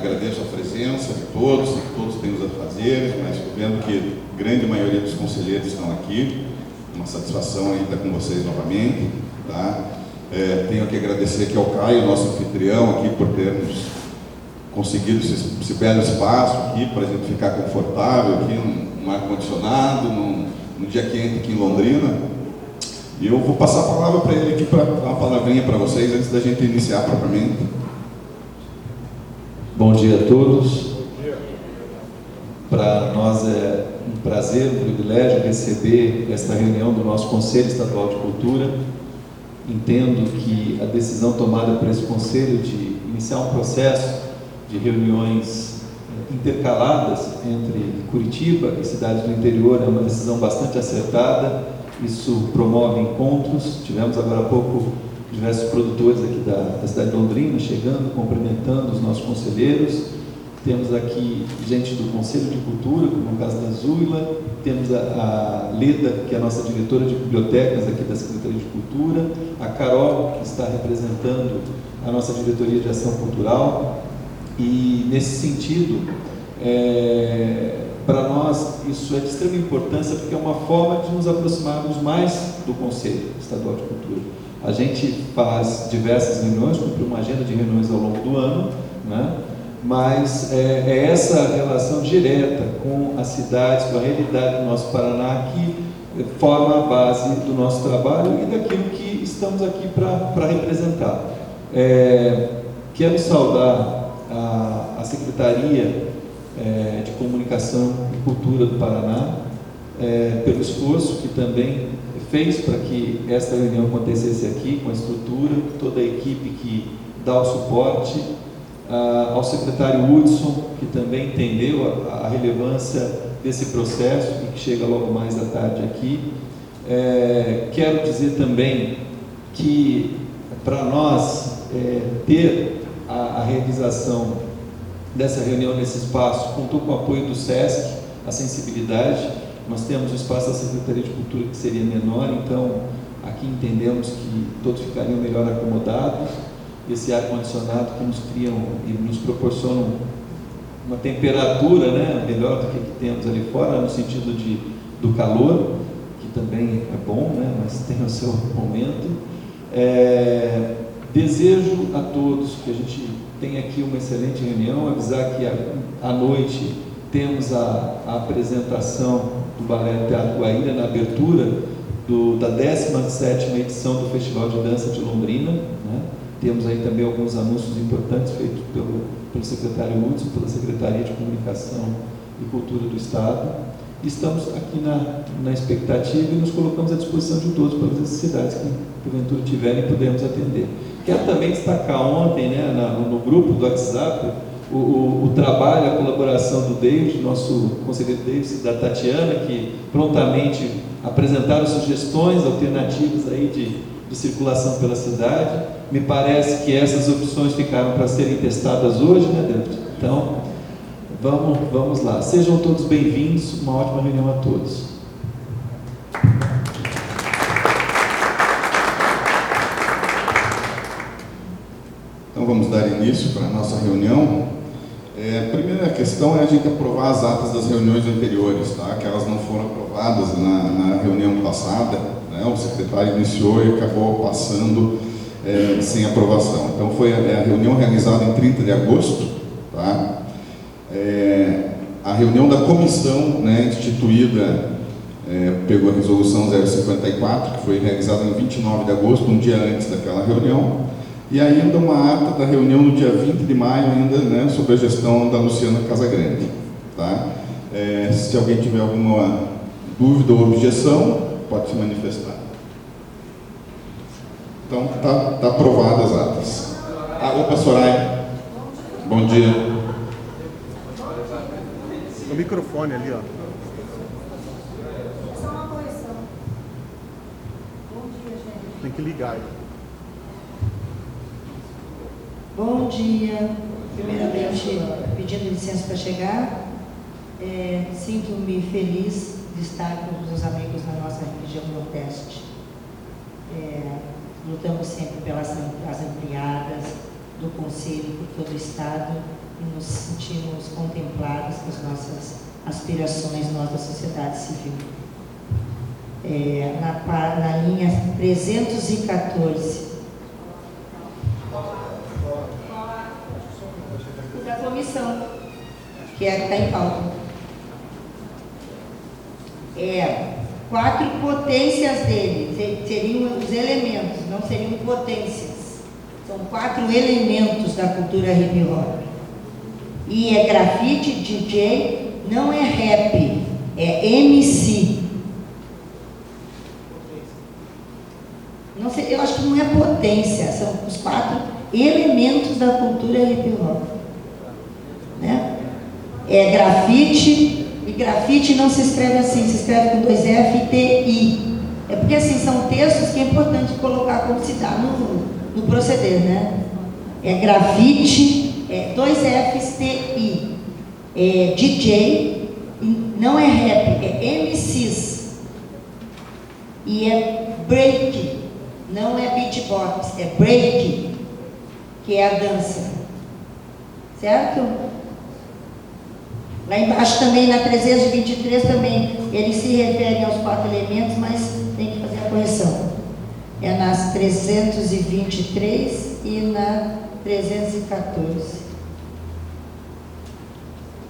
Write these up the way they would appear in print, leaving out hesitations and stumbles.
agradeço a presença de todos, todos têm os afazeres, mas estou vendo que a grande maioria dos conselheiros estão aqui. Uma satisfação aí estar com vocês novamente, tá? Tenho que agradecer aqui ao Caio, nosso anfitrião, aqui, por termos conseguido esse belo espaço aqui, para a gente ficar confortável aqui, num ar-condicionado, num dia quente aqui em Londrina. E eu vou passar a palavra para ele aqui, para dar uma palavrinha para vocês, antes da gente iniciar propriamente. Bom dia a todos. Para nós é um prazer, um privilégio receber esta reunião do nosso Conselho Estadual de Cultura. Entendo que a decisão tomada por esse Conselho de iniciar um processo de reuniões intercaladas entre Curitiba e cidades do interior é uma decisão bastante acertada. Isso promove encontros. Tivemos agora há pouco diversos produtores aqui da cidade de Londrina chegando, cumprimentando os nossos conselheiros. Temos aqui gente do Conselho de Cultura, como no caso da Zuila. Temos a Leda, que é a nossa diretora de bibliotecas aqui da Secretaria de Cultura. A Carol, que está representando a nossa diretoria de ação cultural. E, nesse sentido, para nós isso é de extrema importância, porque é uma forma de nos aproximarmos mais do Conselho Estadual de Cultura. A gente faz diversas reuniões, cumpre uma agenda de reuniões ao longo do ano, né? Mas é essa relação direta com as cidades, com a realidade do nosso Paraná, que forma a base do nosso trabalho e daquilo que estamos aqui para representar. Quero saudar a Secretaria de Comunicação e Cultura do Paraná pelo esforço que também fez para que esta reunião acontecesse aqui, com a estrutura, toda a equipe que dá o suporte, ao secretário Hudson, que também entendeu a relevância desse processo e que chega logo mais à tarde aqui. Quero dizer também que, para nós, ter a realização dessa reunião nesse espaço contou com o apoio do SESC, a sensibilidade. Nós temos o espaço da Secretaria de Cultura que seria menor, então aqui entendemos que todos ficariam melhor acomodados. Esse ar-condicionado que nos criam e nos proporcionam uma temperatura, né, melhor do que temos ali fora, no sentido do calor, que também é bom, né, mas tem o seu momento. Desejo a todos que a gente tenha aqui uma excelente reunião, avisar que à noite temos a apresentação do Balé Teatro Guaíra na abertura da 17ª edição do Festival de Dança de Londrina, né? Temos aí também alguns anúncios importantes feitos pelo secretário Hudson, pela Secretaria de Comunicação e Cultura do Estado. Estamos aqui na expectativa e nos colocamos à disposição de todos para as necessidades que porventura tiverem e pudermos atender. Quero também destacar ontem, né, no grupo do WhatsApp, o trabalho, a colaboração do David, nosso conselheiro David, e da Tatiana, que prontamente apresentaram sugestões alternativas aí de circulação pela cidade. Me parece que essas opções ficaram para serem testadas hoje, né, David? Então, vamos lá. Sejam todos bem-vindos, uma ótima reunião a todos. Então, vamos dar início para a nossa reunião. A primeira questão é a gente aprovar as atas das reuniões anteriores, tá? Que elas não foram aprovadas na reunião passada, né? O secretário iniciou e acabou passando sem aprovação. Então, foi a reunião realizada em 30 de agosto, tá? A reunião da comissão, né, instituída pela resolução 054, que foi realizada em 29 de agosto, um dia antes daquela reunião, e ainda uma ata da reunião no dia 20 de maio, ainda, né, sob a gestão da Luciana Casagrande, tá? Se alguém tiver alguma dúvida ou objeção, pode se manifestar. Então, está aprovadas as atas. Opa, Soraya. Bom dia. O microfone ali, ó. É só uma correção. Bom dia, gente. Tem que ligar aí. Bom dia. Primeiramente, pedindo licença para chegar. Sinto-me feliz de estar com os meus amigos na nossa região Nordeste. Lutamos sempre pelas as ampliadas do Conselho, por todo o Estado, e nos sermos contemplados com as nossas aspirações, nós da sociedade civil. Na linha 314. Da comissão, que está em pauta. 4 potências dele, seriam os elementos, não seriam potências. São 4 elementos da cultura hip hop. E é grafite, DJ, não é rap, é MC. Não sei, eu acho que não é potência, são os 4 elementos da cultura hip hop. Né? É grafite, e grafite não se escreve assim, se escreve com 2 F e T I. É porque assim, são textos que é importante colocar como se dá no proceder, né? É grafite, 2 Fs, T I. É DJ, não é rap, é MCs. E é break, não é beatbox, é break, que é a dança. Certo? Lá embaixo também, na 323 também, eles se referem aos 4 elementos, mas tem que fazer a correção. É nas 323 e na 314.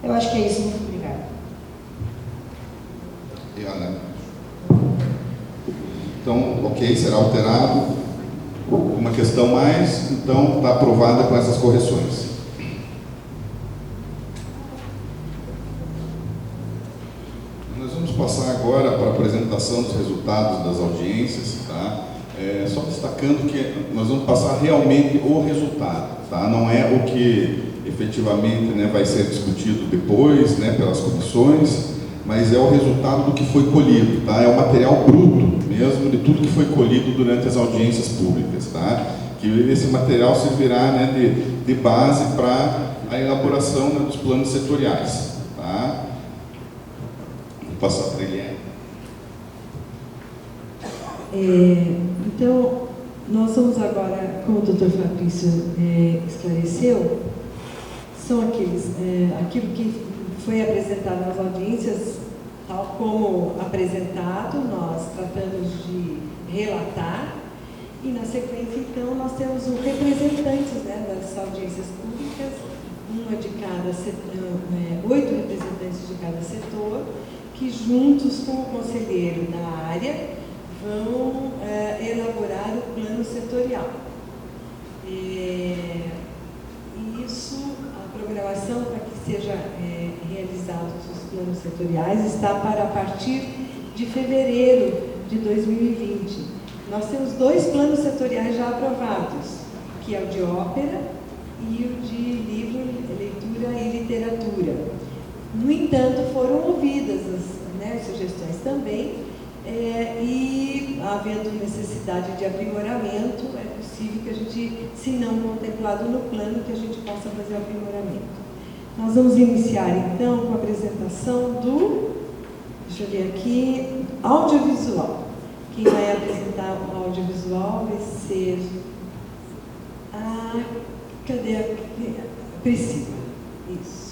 Eu acho que é isso. Muito obrigada. E Ana? Então, ok, será alterado. Uma questão mais, então está aprovada com essas correções. Nós vamos passar agora para a apresentação dos resultados das audiências, tá? Só destacando que nós vamos passar realmente o resultado, tá? Não é o que efetivamente, né, vai ser discutido depois, né, pelas comissões, mas é o resultado do que foi colhido, tá? É o material bruto mesmo de tudo que foi colhido durante as audiências públicas, tá? Que esse material servirá, né, de base para a elaboração, né, dos planos setoriais, tá? Vou passar para ele. Então, nós vamos agora, como o doutor Fabrício esclareceu, são aquilo que foi apresentado nas audiências, tal como apresentado, nós tratamos de relatar, e na sequência, então, nós temos os representantes, né, das audiências públicas, 8 representantes de cada setor, que juntos com o conselheiro da área vão elaborar o plano setorial. E isso, a programação para que seja realizados os planos setoriais está para a partir de fevereiro de 2020. Nós temos 2 planos setoriais já aprovados, que é o de ópera e o de livro, leitura e literatura. No entanto, foram ouvidas as sugestões também, e havendo necessidade de aprimoramento, é possível que a gente, se não contemplado no plano, que a gente possa fazer o aprimoramento. Nós vamos iniciar então com a apresentação do, deixa eu ver aqui, audiovisual. Quem vai apresentar o audiovisual vai ser cadê a Priscila? Isso.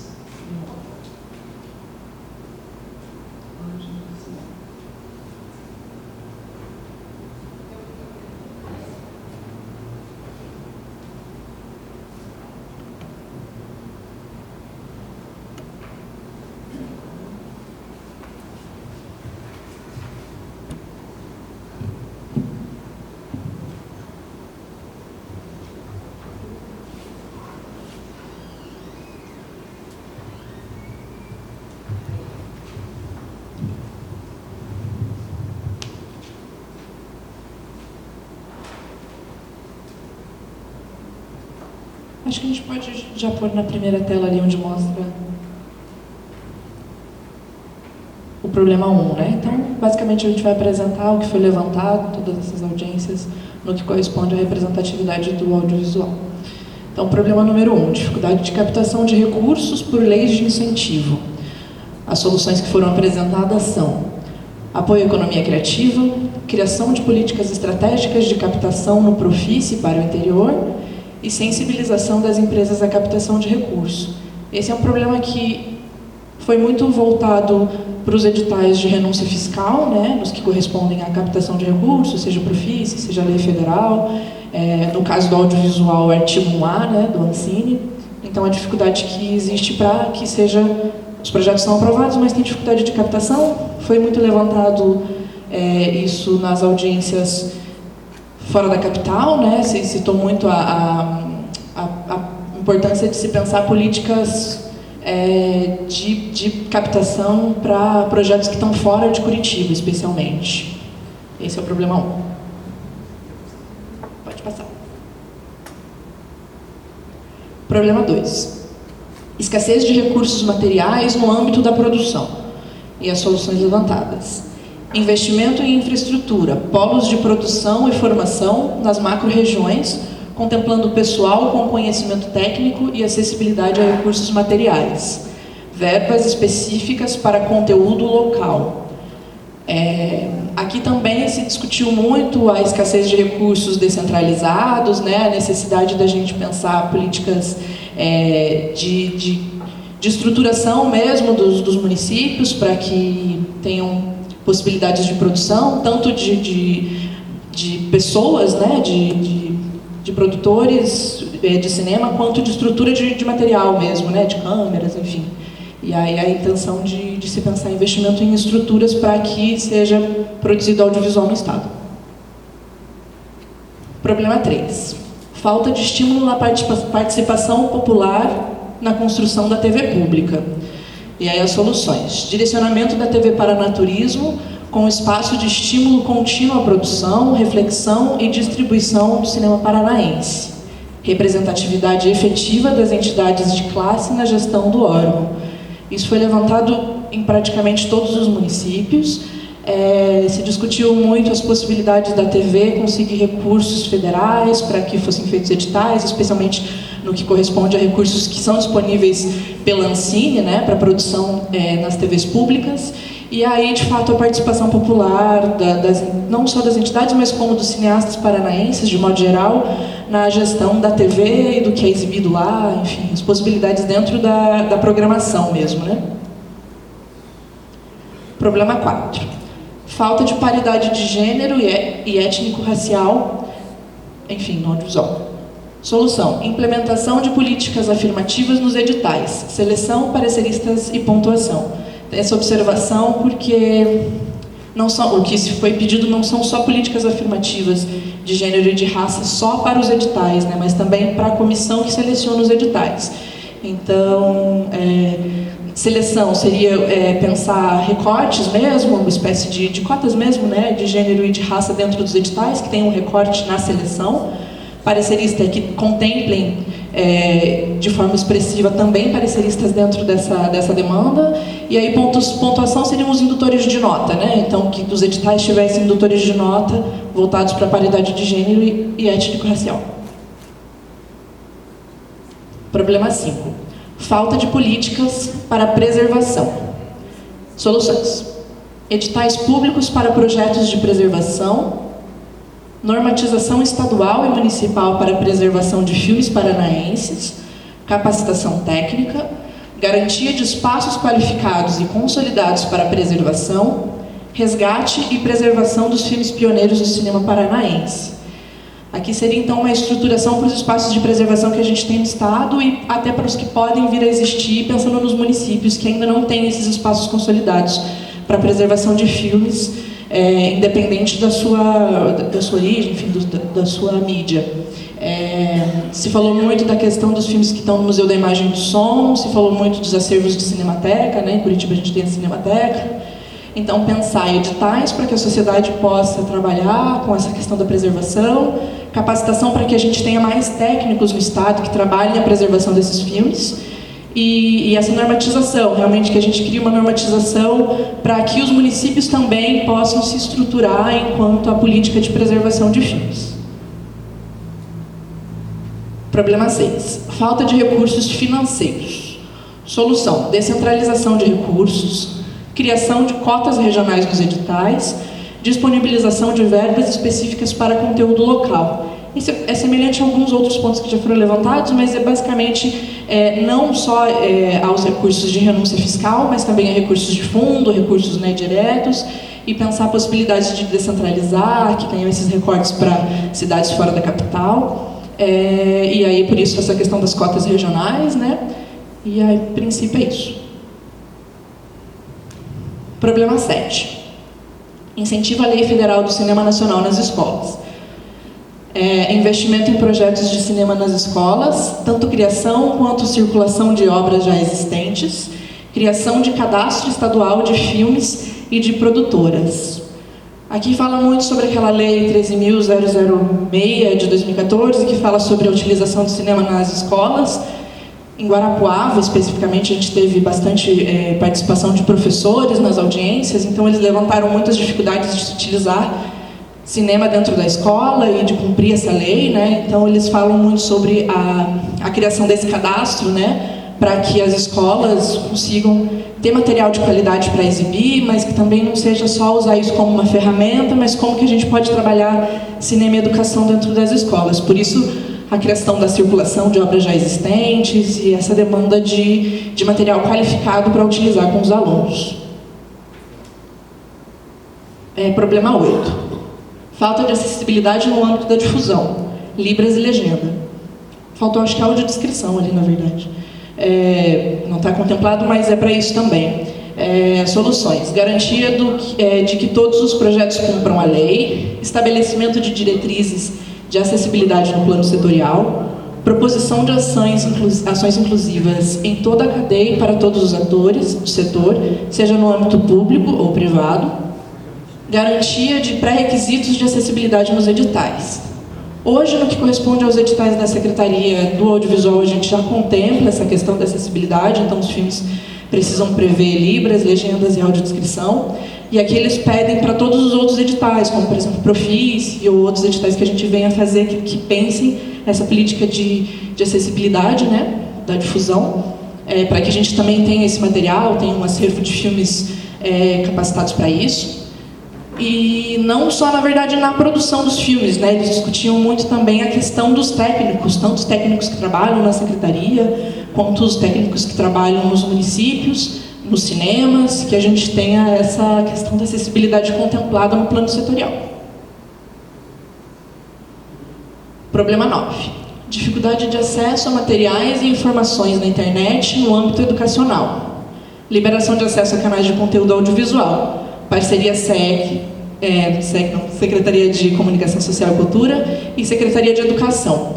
Acho que a gente pode já pôr na primeira tela ali onde mostra o problema 1, né? Então, basicamente, a gente vai apresentar o que foi levantado, todas essas audiências, no que corresponde à representatividade do audiovisual. Então, problema número 1, dificuldade de captação de recursos por leis de incentivo. As soluções que foram apresentadas são apoio à economia criativa, criação de políticas estratégicas de captação no Profice para o interior, e sensibilização das empresas à captação de recursos, Esse é um problema que foi muito voltado para os editais de renúncia fiscal, né, nos que correspondem à captação de recursos, seja Profis, seja lei federal, no caso do audiovisual, o artigo 1A, né, do Ancine. Então, a dificuldade que existe para que os projetos são aprovados, mas tem dificuldade de captação. Foi muito levantado isso nas audiências fora da capital, né, se citou muito a importância de se pensar políticas de captação para projetos que estão fora de Curitiba, especialmente. Esse é o problema 1. Pode passar. Problema 2. Escassez de recursos materiais no âmbito da produção e as soluções levantadas. Investimento em infraestrutura, polos de produção e formação nas macro-regiões, contemplando o pessoal com conhecimento técnico e acessibilidade a recursos materiais. Verbas específicas para conteúdo local. Aqui também se discutiu muito a escassez de recursos descentralizados, né, a necessidade da gente pensar políticas de estruturação mesmo dos municípios para que tenham possibilidades de produção, tanto de pessoas, né, de produtores de cinema, quanto de estrutura de material mesmo, né, de câmeras, enfim. E aí a intenção de se pensar em investimento em estruturas para que seja produzido audiovisual no Estado. Problema 3. Falta de estímulo na participação popular na construção da TV pública. E aí as soluções. Direcionamento da TV para naturismo, com espaço de estímulo contínuo à produção, reflexão e distribuição do cinema paranaense. Representatividade efetiva das entidades de classe na gestão do órgão. Isso foi levantado em praticamente todos os municípios. Se discutiu muito as possibilidades da TV conseguir recursos federais para que fossem feitos editais, especialmente no que corresponde a recursos que são disponíveis pela Ancine, né, para produção nas TVs públicas. E aí, de fato, a participação popular, não só das entidades, mas como dos cineastas paranaenses, de modo geral, na gestão da TV e do que é exibido lá, enfim, as possibilidades dentro da programação mesmo, né? Problema 4. Falta de paridade de gênero e étnico-racial, enfim, no audiovisual. Solução: implementação de políticas afirmativas nos editais, seleção, pareceristas e pontuação. Essa observação porque o que se foi pedido não são só políticas afirmativas de gênero e de raça só para os editais, né, mas também para a comissão que seleciona os editais. Então, seleção seria pensar recortes mesmo, uma espécie de cotas mesmo, né, de gênero e de raça dentro dos editais, que tem um recorte na seleção. Parecerista é que contemplem de forma expressiva também pareceristas dentro dessa demanda. E aí pontuação seriam os indutores de nota, né? Então, que os editais tivessem indutores de nota voltados para a paridade de gênero e étnico-racial. Problema 5. Falta de políticas para preservação. Soluções: editais públicos para projetos de preservação, normatização estadual e municipal para a preservação de filmes paranaenses, capacitação técnica, garantia de espaços qualificados e consolidados para a preservação, resgate e preservação dos filmes pioneiros do cinema paranaense. Aqui seria então uma estruturação para os espaços de preservação que a gente tem no Estado e até para os que podem vir a existir, pensando nos municípios que ainda não têm esses espaços consolidados para a preservação de filmes, independente da sua origem, enfim, da sua mídia. Se falou muito da questão dos filmes que estão no Museu da Imagem e do Som, se falou muito dos acervos de cinemateca, né? Em Curitiba a gente tem a cinemateca. Então, pensar em editais para que a sociedade possa trabalhar com essa questão da preservação, capacitação para que a gente tenha mais técnicos no Estado que trabalhem a preservação desses filmes, e essa normatização, realmente que a gente cria uma normatização para que os municípios também possam se estruturar enquanto a política de preservação de filmes. Problema 6. Falta de recursos financeiros. Solução: descentralização de recursos, criação de cotas regionais nos editais, disponibilização de verbas específicas para conteúdo local. Isso é semelhante a alguns outros pontos que já foram levantados, mas é basicamente não só aos recursos de renúncia fiscal, mas também a recursos de fundo, recursos diretos, e pensar possibilidades de descentralizar, que tenham esses recortes para cidades fora da capital. E aí, por isso, essa questão das cotas regionais, né? E aí, a princípio, é isso. Problema 7. Incentivo à Lei Federal do Cinema Nacional nas escolas. Investimento em projetos de cinema nas escolas, tanto criação quanto circulação de obras já existentes, criação de cadastro estadual de filmes e de produtoras. Aqui fala muito sobre aquela lei 13.006 de 2014, que fala sobre a utilização do cinema nas escolas. Em Guarapuava, especificamente, a gente teve bastante participação de professores nas audiências, então eles levantaram muitas dificuldades de se utilizar cinema dentro da escola e de cumprir essa lei, né? Então eles falam muito sobre a criação desse cadastro, né? Para que as escolas consigam ter material de qualidade para exibir, mas que também não seja só usar isso como uma ferramenta, mas como que a gente pode trabalhar cinema e educação dentro das escolas. Por isso, a criação da circulação de obras já existentes e essa demanda de material qualificado para utilizar com os alunos. Problema 8. Falta de acessibilidade no âmbito da difusão, libras e legenda. Faltou, acho que, a audiodescrição ali, na verdade. Não está contemplado, mas é para isso também. Soluções. Garantia de que todos os projetos cumpram a lei, estabelecimento de diretrizes de acessibilidade no plano setorial, proposição de ações inclusivas em toda a cadeia e para todos os atores do setor, seja no âmbito público ou privado, garantia de pré-requisitos de acessibilidade nos editais. Hoje, no que corresponde aos editais da Secretaria do Audiovisual, a gente já contempla essa questão da acessibilidade, então os filmes precisam prever libras, legendas e audiodescrição, e aqui eles pedem para todos os outros editais, como, por exemplo, Profis e outros editais que a gente venha fazer, que pensem essa política de acessibilidade, né, da difusão, para que a gente também tenha esse material, tenha um acervo de filmes capacitados para isso. E não só, na verdade, na produção dos filmes, né? Eles discutiam muito também a questão dos técnicos, tanto os técnicos que trabalham na secretaria, quanto os técnicos que trabalham nos municípios, nos cinemas, que a gente tenha essa questão da acessibilidade contemplada no plano setorial. Problema 9. Dificuldade de acesso a materiais e informações na internet no âmbito educacional. Liberação de acesso a canais de conteúdo audiovisual. Parceria Secretaria de Comunicação Social e Cultura e Secretaria de Educação.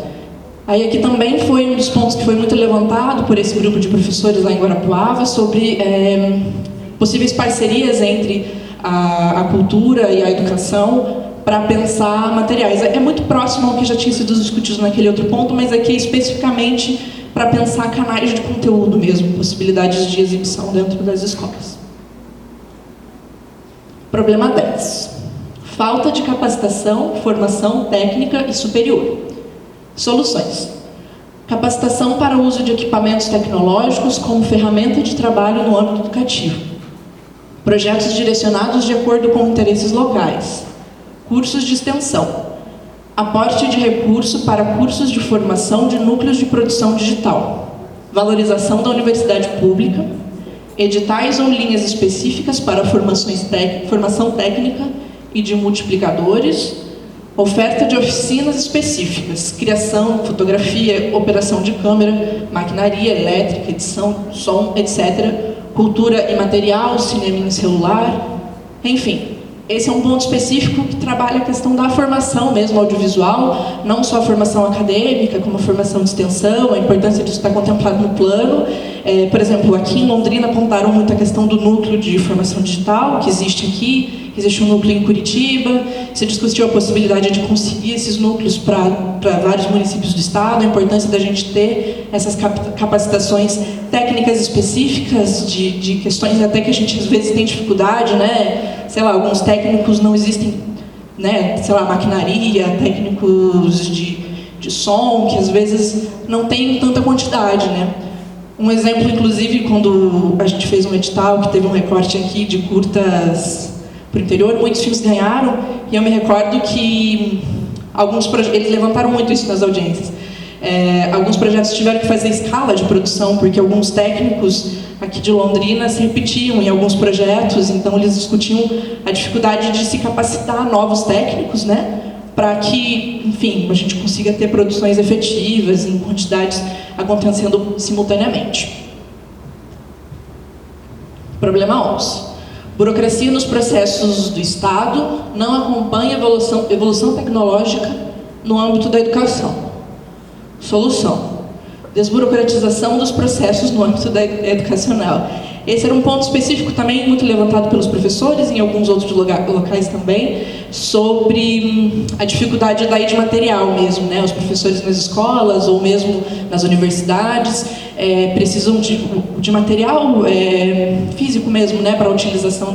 Aí aqui também foi um dos pontos que foi muito levantado por esse grupo de professores lá em Guarapuava sobre possíveis parcerias entre a cultura e a educação para pensar materiais. É muito próximo ao que já tinha sido discutido naquele outro ponto, mas aqui especificamente para pensar canais de conteúdo mesmo, possibilidades de exibição dentro das escolas. Problema 10. Falta de capacitação, formação técnica e superior. Soluções. Capacitação para o uso de equipamentos tecnológicos como ferramenta de trabalho no âmbito educativo. Projetos direcionados de acordo com interesses locais. Cursos de extensão. Aporte de recurso para cursos de formação de núcleos de produção digital. Valorização da universidade pública. Editais ou linhas específicas para formação técnica e de multiplicadores, oferta de oficinas específicas, criação, fotografia, operação de câmera, maquinaria elétrica, edição, som, etc., cultura imaterial, cinema em celular, enfim. Esse é um ponto específico que trabalha a questão da formação mesmo audiovisual, não só a formação acadêmica, como a formação de extensão, a importância disso estar contemplado no plano. Por exemplo, aqui em Londrina apontaram muito a questão do núcleo de formação digital, que existe aqui, existe um núcleo em Curitiba, se discutiu a possibilidade de conseguir esses núcleos para vários municípios do estado, a importância da gente ter essas capacitações técnicas específicas de questões até que a gente às vezes tem dificuldade, né? Sei lá, alguns técnicos não existem, né? Sei lá, maquinaria, técnicos de som, que às vezes não tem tanta quantidade, né? Um exemplo, inclusive, quando a gente fez um edital que teve um recorte aqui de curtas para o interior, muitos filmes ganharam, e eu me recordo que eles levantaram muito isso nas audiências. Alguns projetos tiveram que fazer escala de produção, porque alguns técnicos aqui de Londrina se repetiam em alguns projetos, então eles discutiam a dificuldade de se capacitar novos técnicos, né, para que, enfim, a gente consiga ter produções efetivas em quantidades acontecendo simultaneamente. Problema 11. Burocracia nos processos do Estado não acompanha a evolução tecnológica no âmbito da educação. Solução: desburocratização dos processos no âmbito educacional. Esse era um ponto específico também muito levantado pelos professores, em alguns outros locais também, sobre a dificuldade daí de material mesmo, né? Os professores nas escolas ou mesmo nas universidades precisam de material físico mesmo, né? Para a utilização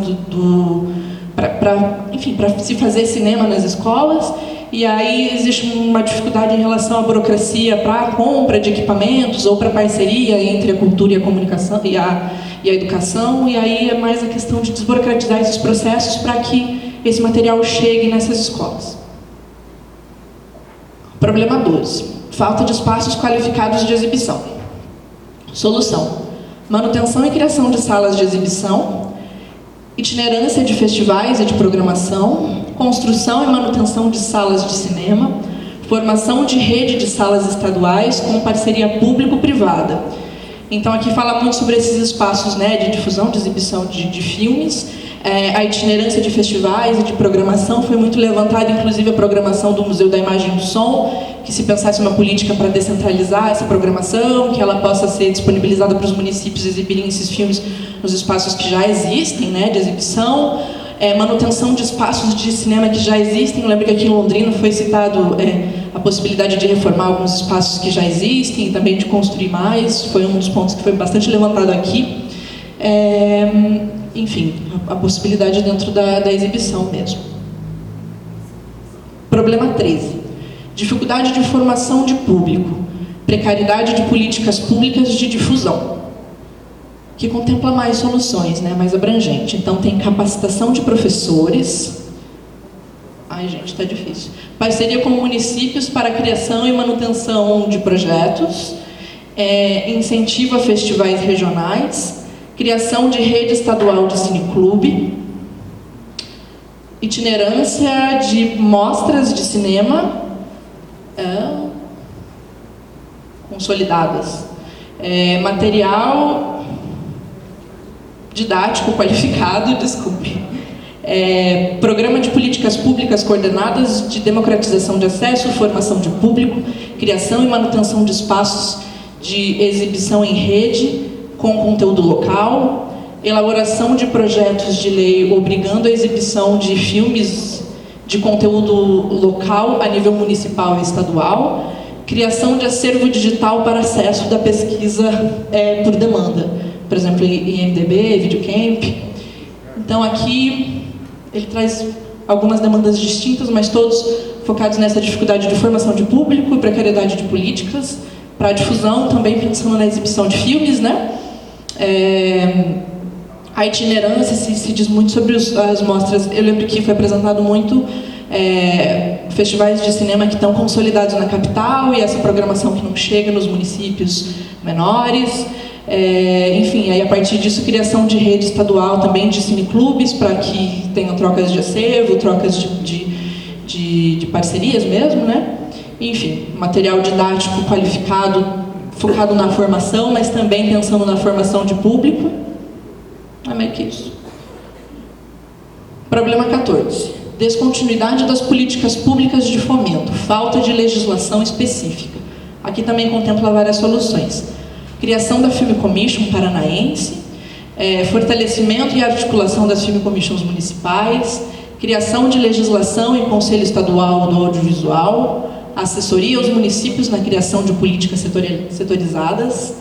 para se fazer cinema nas escolas. E aí existe uma dificuldade em relação à burocracia para a compra de equipamentos ou para a parceria entre a cultura e a comunicação e a educação. E aí é mais a questão de desburocratizar esses processos para que esse material chegue nessas escolas. Problema 12. Falta de espaços qualificados de exibição. Solução: manutenção e criação de salas de exibição, itinerância de festivais e de programação, construção e manutenção de salas de cinema, formação de rede de salas estaduais com parceria público-privada. Então aqui fala muito sobre esses espaços, né, de difusão, de exibição de filmes. A itinerância de festivais e de programação foi muito levantada, inclusive a programação do Museu da Imagem e do Som, que se pensasse uma política para descentralizar essa programação, que ela possa ser disponibilizada para os municípios exibirem esses filmes nos espaços que já existem, né, de exibição. Manutenção de espaços de cinema que já existem. Eu lembro que aqui em Londrina foi citado a possibilidade de reformar alguns espaços que já existem e também de construir mais. Foi um dos pontos que foi bastante levantado aqui. Enfim, a possibilidade dentro da exibição mesmo. Problema 13. Dificuldade de formação de público. Precariedade de políticas públicas de difusão, que contempla mais soluções, né, mais abrangente. Então tem capacitação de professores. Ai, gente, está difícil. Parceria com municípios para a criação e manutenção de projetos, incentivo a festivais regionais, criação de rede estadual de cineclube, itinerância de mostras de cinema consolidadas, material didático qualificado, programa de políticas públicas coordenadas de democratização de acesso, formação de público, criação e manutenção de espaços de exibição em rede com conteúdo local, elaboração de projetos de lei obrigando a exibição de filmes de conteúdo local a nível municipal e estadual, criação de acervo digital para acesso da pesquisa por demanda. Por exemplo, IMDb, Videocamp. Então aqui ele traz algumas demandas distintas, mas todos focados nessa dificuldade de formação de público e precariedade de políticas, para a difusão, também pensando na exibição de filmes, né? A itinerância se diz muito sobre as mostras. Eu lembro que foi apresentado muito festivais de cinema que estão consolidados na capital e essa programação que não chega nos municípios menores. Enfim, aí a partir disso, criação de rede estadual também de cineclubes para que tenham trocas de acervo, trocas de parcerias mesmo, né? Enfim, material didático qualificado, focado na formação, mas também pensando na formação de público. É meio que isso. Problema 14. Descontinuidade das políticas públicas de fomento, falta de legislação específica. Aqui também contempla várias soluções. Criação da Film Commission paranaense, fortalecimento e articulação das Film Commissions municipais, criação de legislação e conselho estadual do audiovisual, assessoria aos municípios na criação de políticas setorizadas,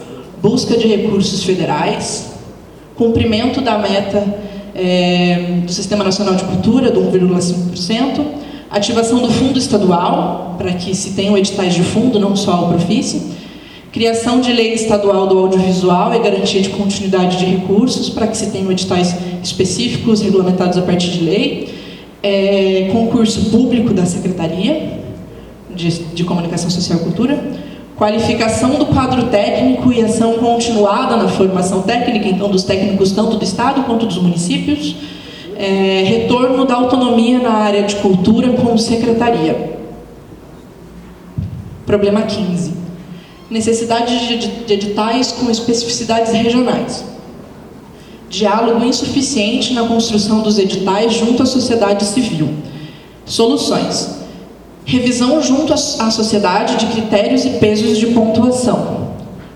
busca de recursos federais, cumprimento da meta do Sistema Nacional de Cultura, do 1,5%, ativação do fundo estadual, para que se tenham editais de fundo, não só o Profice, criação de lei estadual do audiovisual e garantia de continuidade de recursos, para que se tenham editais específicos, regulamentados a partir de lei, concurso público da Secretaria, de Comunicação Social e Cultura, qualificação do quadro técnico e ação continuada na formação técnica, então dos técnicos tanto do Estado quanto dos municípios, retorno da autonomia na área de cultura com secretaria. Problema 15. Necessidade de editais com especificidades regionais. Diálogo insuficiente na construção dos editais junto à sociedade civil. Soluções. Revisão junto à sociedade de critérios e pesos de pontuação.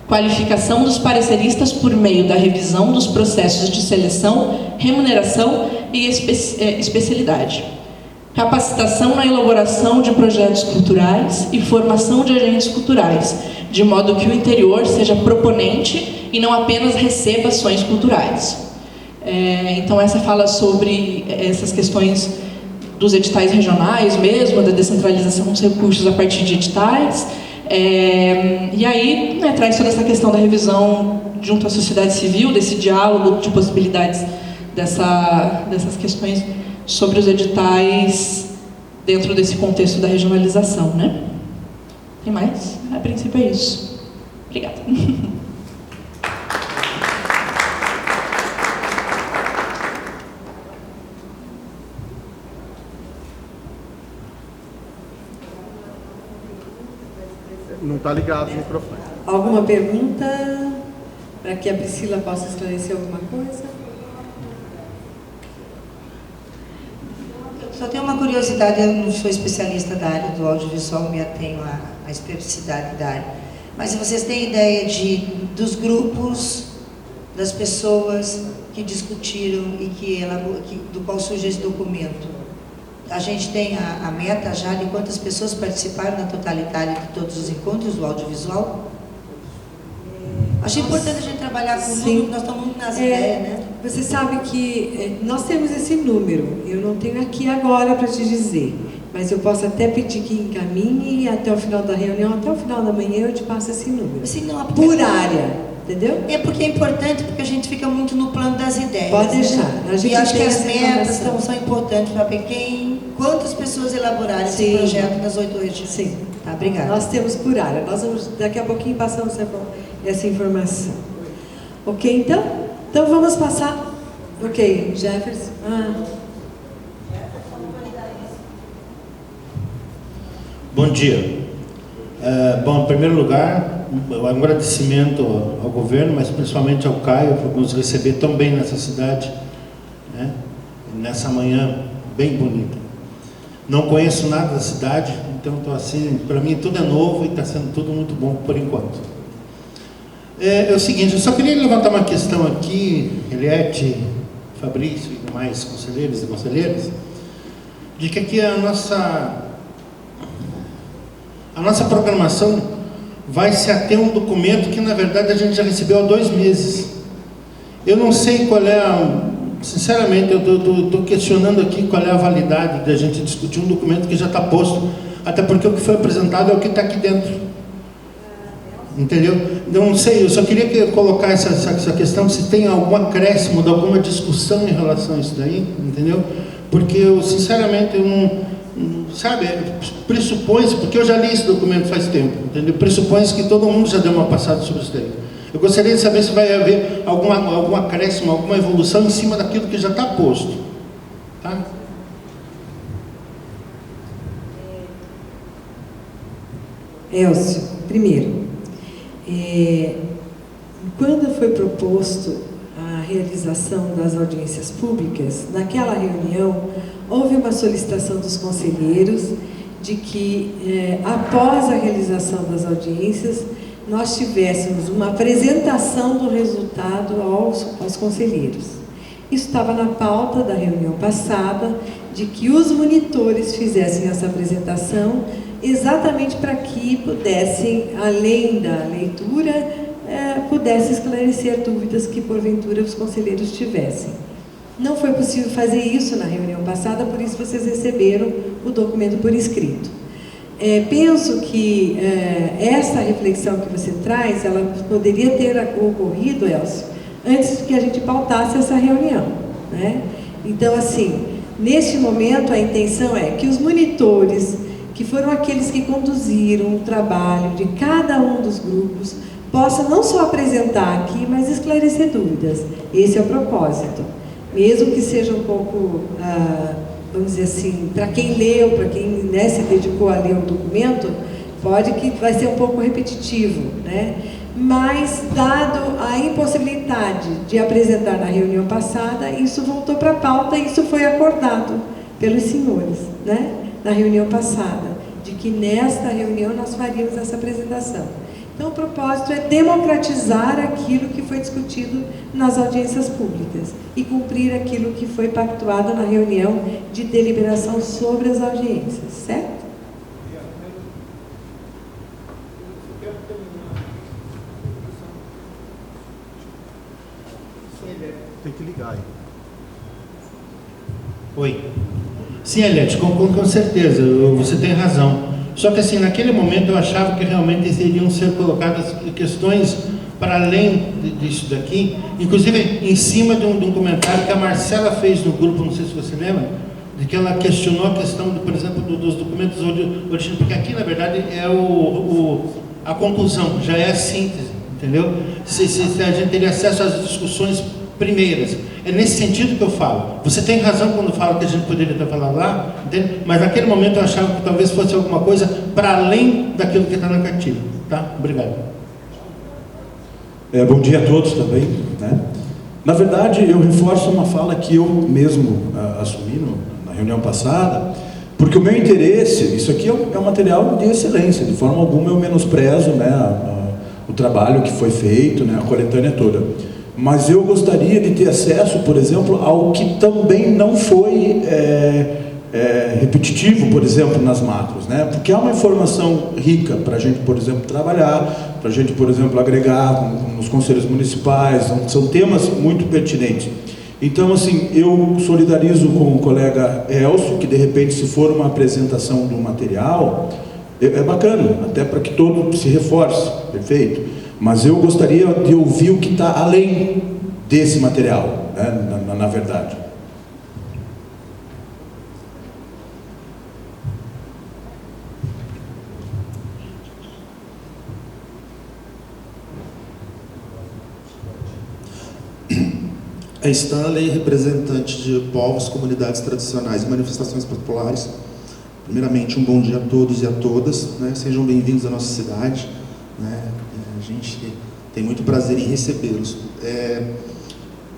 Qualificação dos pareceristas por meio da revisão dos processos de seleção, remuneração e especialidade. Capacitação na elaboração de projetos culturais e formação de agentes culturais, de modo que o interior seja proponente e não apenas receba ações culturais. Então, essa fala sobre essas questões dos editais regionais mesmo, da descentralização dos recursos a partir de editais. E aí, traz toda essa questão da revisão junto à sociedade civil, desse diálogo de possibilidades dessas questões sobre os editais dentro desse contexto da regionalização, né? Tem mais? A princípio é isso. Obrigada. Não está ligado o microfone. Alguma pergunta para que a Priscila possa esclarecer alguma coisa? Só tenho uma curiosidade, eu não sou especialista da área do audiovisual, me atenho à especificidade da área. Mas se vocês têm ideia dos grupos, das pessoas que discutiram e do qual surge esse documento, a gente tem a meta já de quantas pessoas participaram na totalidade de todos os encontros do audiovisual? Acho importante a gente trabalhar com o número, nós estamos muito nas ideias, né? Você sabe que nós temos esse número, eu não tenho aqui agora para te dizer, mas eu posso até pedir que encaminhe e até o final da reunião, até o final da manhã eu te passo esse número. Assim, não, por área, entendeu? É porque é importante, porque a gente fica muito no plano das ideias. Pode deixar. Né? E acho que as metas são importantes para ver quantas pessoas elaboraram esse projeto nas 8 regiões. Sim. Tá, obrigada. Nós temos por área, nós vamos, daqui a pouquinho passamos essa informação. Ok, então? Então vamos passar. Ok, Jefferson. Bom dia. Bom, em primeiro lugar, um agradecimento ao governo, mas principalmente ao Caio, por nos receber tão bem nessa cidade, né? Nessa manhã bem bonita. Não conheço nada da cidade, então estou assim, para mim tudo é novo e está sendo tudo muito bom por enquanto. É o seguinte, eu só queria levantar uma questão aqui, Eliette, Fabrício e demais conselheiros e conselheiras, de que aqui a nossa programação vai se ater a um documento que na verdade a gente já recebeu há 2 meses. Eu não sei qual é sinceramente, eu estou questionando aqui qual é a validade da gente discutir um documento que já está posto, até porque o que foi apresentado é o que está aqui dentro. Entendeu? Então, não sei, eu só queria colocar essa questão, se tem algum acréscimo, de alguma discussão em relação a isso daí, entendeu? Porque eu, sinceramente, eu não, sabe, pressupõe-se, porque eu já li esse documento faz tempo, entendeu? Pressupõe-se que todo mundo já deu uma passada sobre isso daí. Eu gostaria de saber se vai haver algum acréscimo, alguma evolução em cima daquilo que já está posto, tá? Elcio, primeiro, quando foi proposto a realização das audiências públicas, naquela reunião houve uma solicitação dos conselheiros de que após a realização das audiências nós tivéssemos uma apresentação do resultado aos conselheiros. Isso estava na pauta da reunião passada, de que os monitores fizessem essa apresentação exatamente para que pudessem, além da leitura, pudessem esclarecer dúvidas que porventura os conselheiros tivessem. Não foi possível fazer isso na reunião passada, por isso vocês receberam o documento por escrito. Penso que essa reflexão que você traz, ela poderia ter ocorrido, Elcio, antes que a gente pautasse essa reunião, né? Então, assim, neste momento a intenção é que os monitores que foram aqueles que conduziram o trabalho de cada um dos grupos, possa não só apresentar aqui, mas esclarecer dúvidas. Esse é o propósito. Mesmo que seja um pouco, vamos dizer assim, para quem leu, para quem, né, se dedicou a ler o documento, pode que vai ser um pouco repetitivo, né? Mas, dado a impossibilidade de apresentar na reunião passada, isso voltou para a pauta e isso foi acordado pelos senhores, né? Na reunião passada, de que nesta reunião nós faríamos essa apresentação. Então, o propósito é democratizar aquilo que foi discutido nas audiências públicas e cumprir aquilo que foi pactuado na reunião de deliberação sobre as audiências, certo? Tem que ligar aí. Oi. Sim, Eliette, com certeza, você tem razão. Só que assim, naquele momento eu achava que realmente iriam ser colocadas questões para além disso daqui, inclusive em cima de um comentário que a Marcela fez no grupo, não sei se você lembra, de que ela questionou a questão, por exemplo, dos documentos originais, porque aqui, na verdade, é a conclusão, já é a síntese, entendeu? Se a gente teria acesso às discussões primeiras. É nesse sentido que eu falo. Você tem razão quando fala que a gente poderia ter falado lá, entende? Mas naquele momento eu achava que talvez fosse alguma coisa para além daquilo que está na cartilha. Tá? Obrigado. Bom dia a todos também, né? Na verdade, eu reforço uma fala que eu mesmo assumi na reunião passada, porque o meu interesse, isso aqui é um material de excelência, de forma alguma eu menosprezo, né, o trabalho que foi feito, né, a coletânea toda. Mas eu gostaria de ter acesso, por exemplo, ao que também não foi repetitivo, por exemplo, nas macros, né? Porque é uma informação rica para a gente, por exemplo, trabalhar, para a gente, por exemplo, agregar nos conselhos municipais, são temas muito pertinentes. Então, assim, eu solidarizo com o colega Elcio, que de repente, se for uma apresentação do material, é bacana, até para que todo se reforce, perfeito. Mas eu gostaria de ouvir o que está além desse material, né, na verdade. A Stanley, representante de povos, comunidades tradicionais e manifestações populares. Primeiramente, um bom dia a todos e a todas, né? Sejam bem-vindos à nossa cidade, né? A gente tem muito prazer em recebê-los.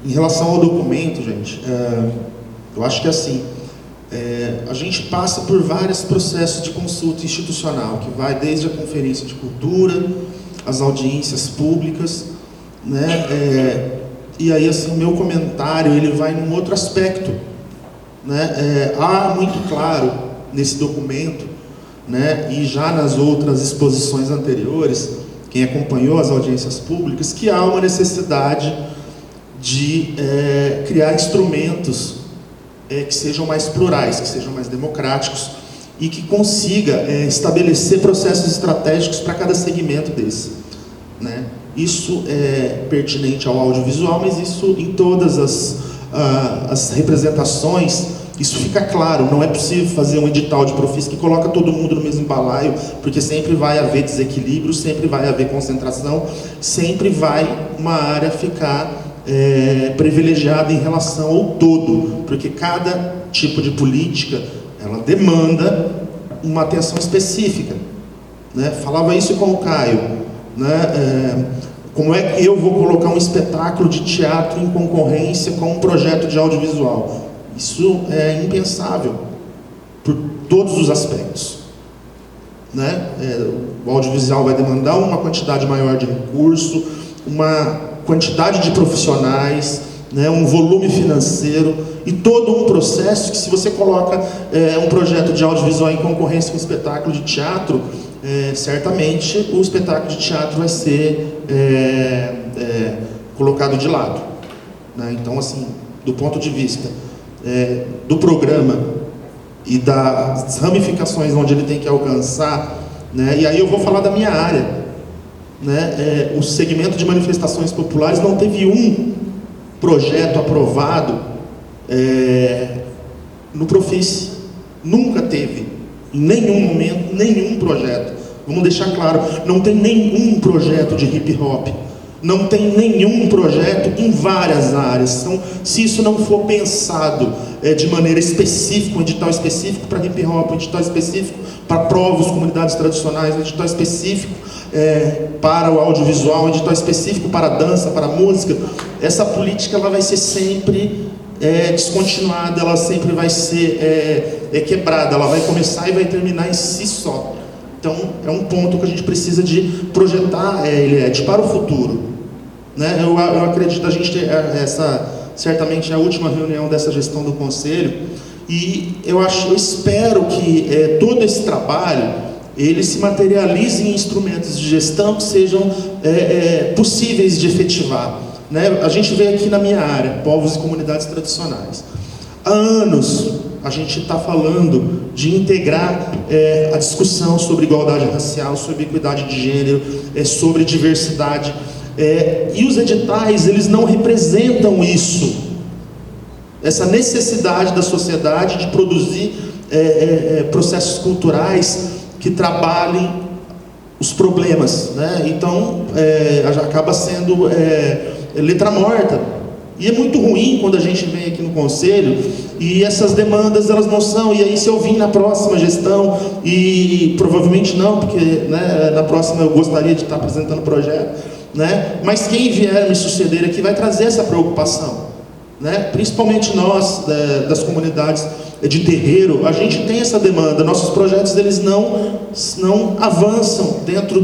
Em relação ao documento, gente, eu acho que assim, a gente passa por vários processos de consulta institucional, que vai desde a Conferência de Cultura, as audiências públicas, né? E aí, assim, o meu comentário, ele vai num outro aspecto, né? Há muito claro nesse documento, né, e já nas outras exposições anteriores, quem acompanhou as audiências públicas, que há uma necessidade de criar instrumentos que sejam mais plurais, que sejam mais democráticos e que consiga estabelecer processos estratégicos para cada segmento desse, né? Isso é pertinente ao audiovisual, mas isso em todas as representações, isso fica claro. Não é possível fazer um edital de Profis que coloca todo mundo no mesmo balaio, porque sempre vai haver desequilíbrio, sempre vai haver concentração, sempre vai uma área ficar privilegiada em relação ao todo, porque cada tipo de política, ela demanda uma atenção específica, né? Falava isso com o Caio, né? Como é que eu vou colocar um espetáculo de teatro em concorrência com um projeto de audiovisual? Isso é impensável, por todos os aspectos, né? O audiovisual vai demandar uma quantidade maior de recurso, uma quantidade de profissionais, né? Um volume financeiro e todo um processo que, se você coloca um projeto de audiovisual em concorrência com um espetáculo de teatro, certamente o espetáculo de teatro vai ser colocado de lado, né? Então, assim, do ponto de vista do programa e das ramificações onde ele tem que alcançar, né? E aí eu vou falar da minha área, né? O segmento de manifestações populares não teve um projeto aprovado no Profis, nunca teve, Em nenhum momento, nenhum projeto. Vamos deixar claro, não tem nenhum projeto de hip hop. Não tem nenhum projeto em várias áreas. Então, se isso não for pensado de maneira específica, um edital específico para hip hop, um edital específico para povos, comunidades tradicionais, um edital específico para o audiovisual, um edital específico para a dança, para a música, essa política ela vai ser sempre descontinuada, ela sempre vai ser quebrada, ela vai começar e vai terminar em si só. Então, é um ponto que a gente precisa de projetar, para o futuro. Né? Eu acredito, a gente ter certamente a última reunião dessa gestão do Conselho, e eu espero que todo esse trabalho, ele se materialize em instrumentos de gestão que sejam possíveis de efetivar. Né? A gente vê aqui na minha área, povos e comunidades tradicionais. Há anos, a gente está falando de integrar a discussão sobre igualdade racial, sobre equidade de gênero, sobre diversidade. E os editais, eles não representam isso. Essa necessidade da sociedade de produzir processos culturais que trabalhem os problemas. Né? Então, acaba sendo letra morta. E é muito ruim quando a gente vem aqui no Conselho e essas demandas elas não são, e aí se eu vim na próxima gestão, e provavelmente não, porque né, na próxima eu gostaria de estar apresentando o projeto, né? Mas quem vier me suceder aqui vai trazer essa preocupação, né? Principalmente nós, das comunidades de terreiro, a gente tem essa demanda, nossos projetos eles não avançam dentro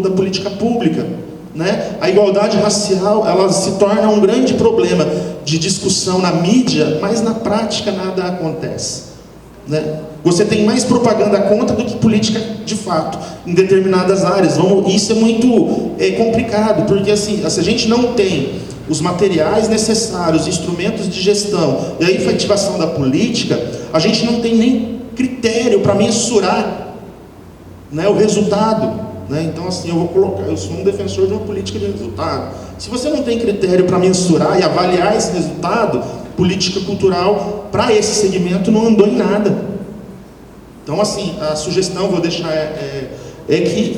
da política pública. Né? A igualdade racial ela se torna um grande problema de discussão na mídia, mas na prática nada acontece. Né? Você tem mais propaganda contra do que política de fato, em determinadas áreas. Isso é muito complicado, porque assim, se a gente não tem os materiais necessários, instrumentos de gestão e a efetivação da política, a gente não tem nem critério para mensurar, né, o resultado. Né? Então, assim, eu sou um defensor de uma política de resultado. Se você não tem critério para mensurar e avaliar esse resultado, política cultural para esse segmento não andou em nada. Então, assim, a sugestão, vou deixar, que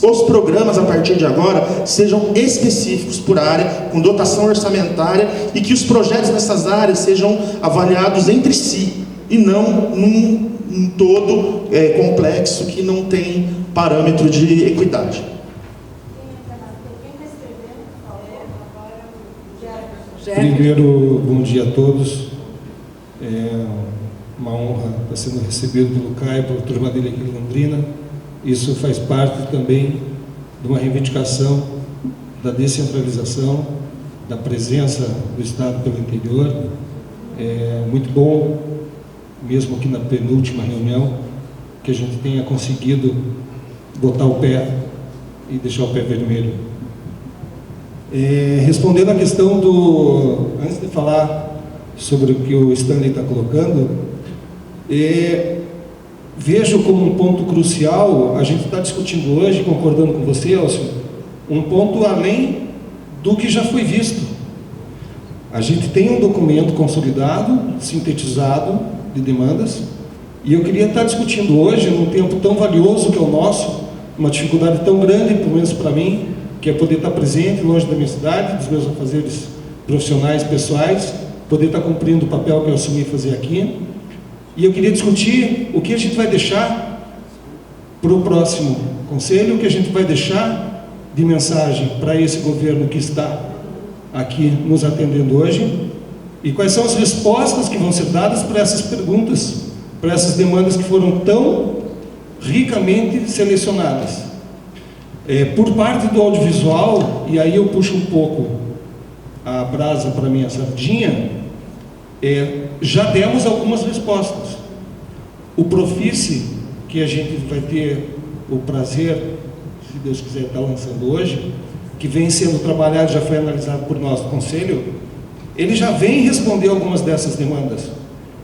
os programas, a partir de agora, sejam específicos por área, com dotação orçamentária, e que os projetos nessas áreas sejam avaliados entre si, e não num todo complexo que não tem parâmetro de equidade. Primeiro, bom dia a todos. É uma honra estar sendo recebido pelo Caio, pela turma dele aqui em Londrina. Isso faz parte também de uma reivindicação da descentralização, da presença do Estado pelo interior. É muito bom, mesmo aqui na penúltima reunião, que a gente tenha conseguido botar o pé e deixar o pé vermelho. Respondendo à questão antes de falar sobre o que o Stanley está colocando, vejo como um ponto crucial, a gente está discutindo hoje, concordando com você, Elcio, um ponto além do que já foi visto. A gente tem um documento consolidado, sintetizado, de demandas, e eu queria estar discutindo hoje, num tempo tão valioso que é o nosso, uma dificuldade tão grande, pelo menos para mim, que é poder estar presente longe da minha cidade, dos meus afazeres profissionais, pessoais, poder estar cumprindo o papel que eu assumi fazer aqui. E eu queria discutir o que a gente vai deixar para o próximo Conselho, o que a gente vai deixar de mensagem para esse governo que está aqui nos atendendo hoje, e quais são as respostas que vão ser dadas para essas perguntas, para essas demandas que foram tão ricamente selecionadas. Por parte do audiovisual, e aí eu puxo um pouco a brasa para a minha sardinha, já demos algumas respostas. O Profice, que a gente vai ter o prazer, se Deus quiser, estar lançando hoje, que vem sendo trabalhado, já foi analisado por nós do Conselho, ele já vem responder algumas dessas demandas.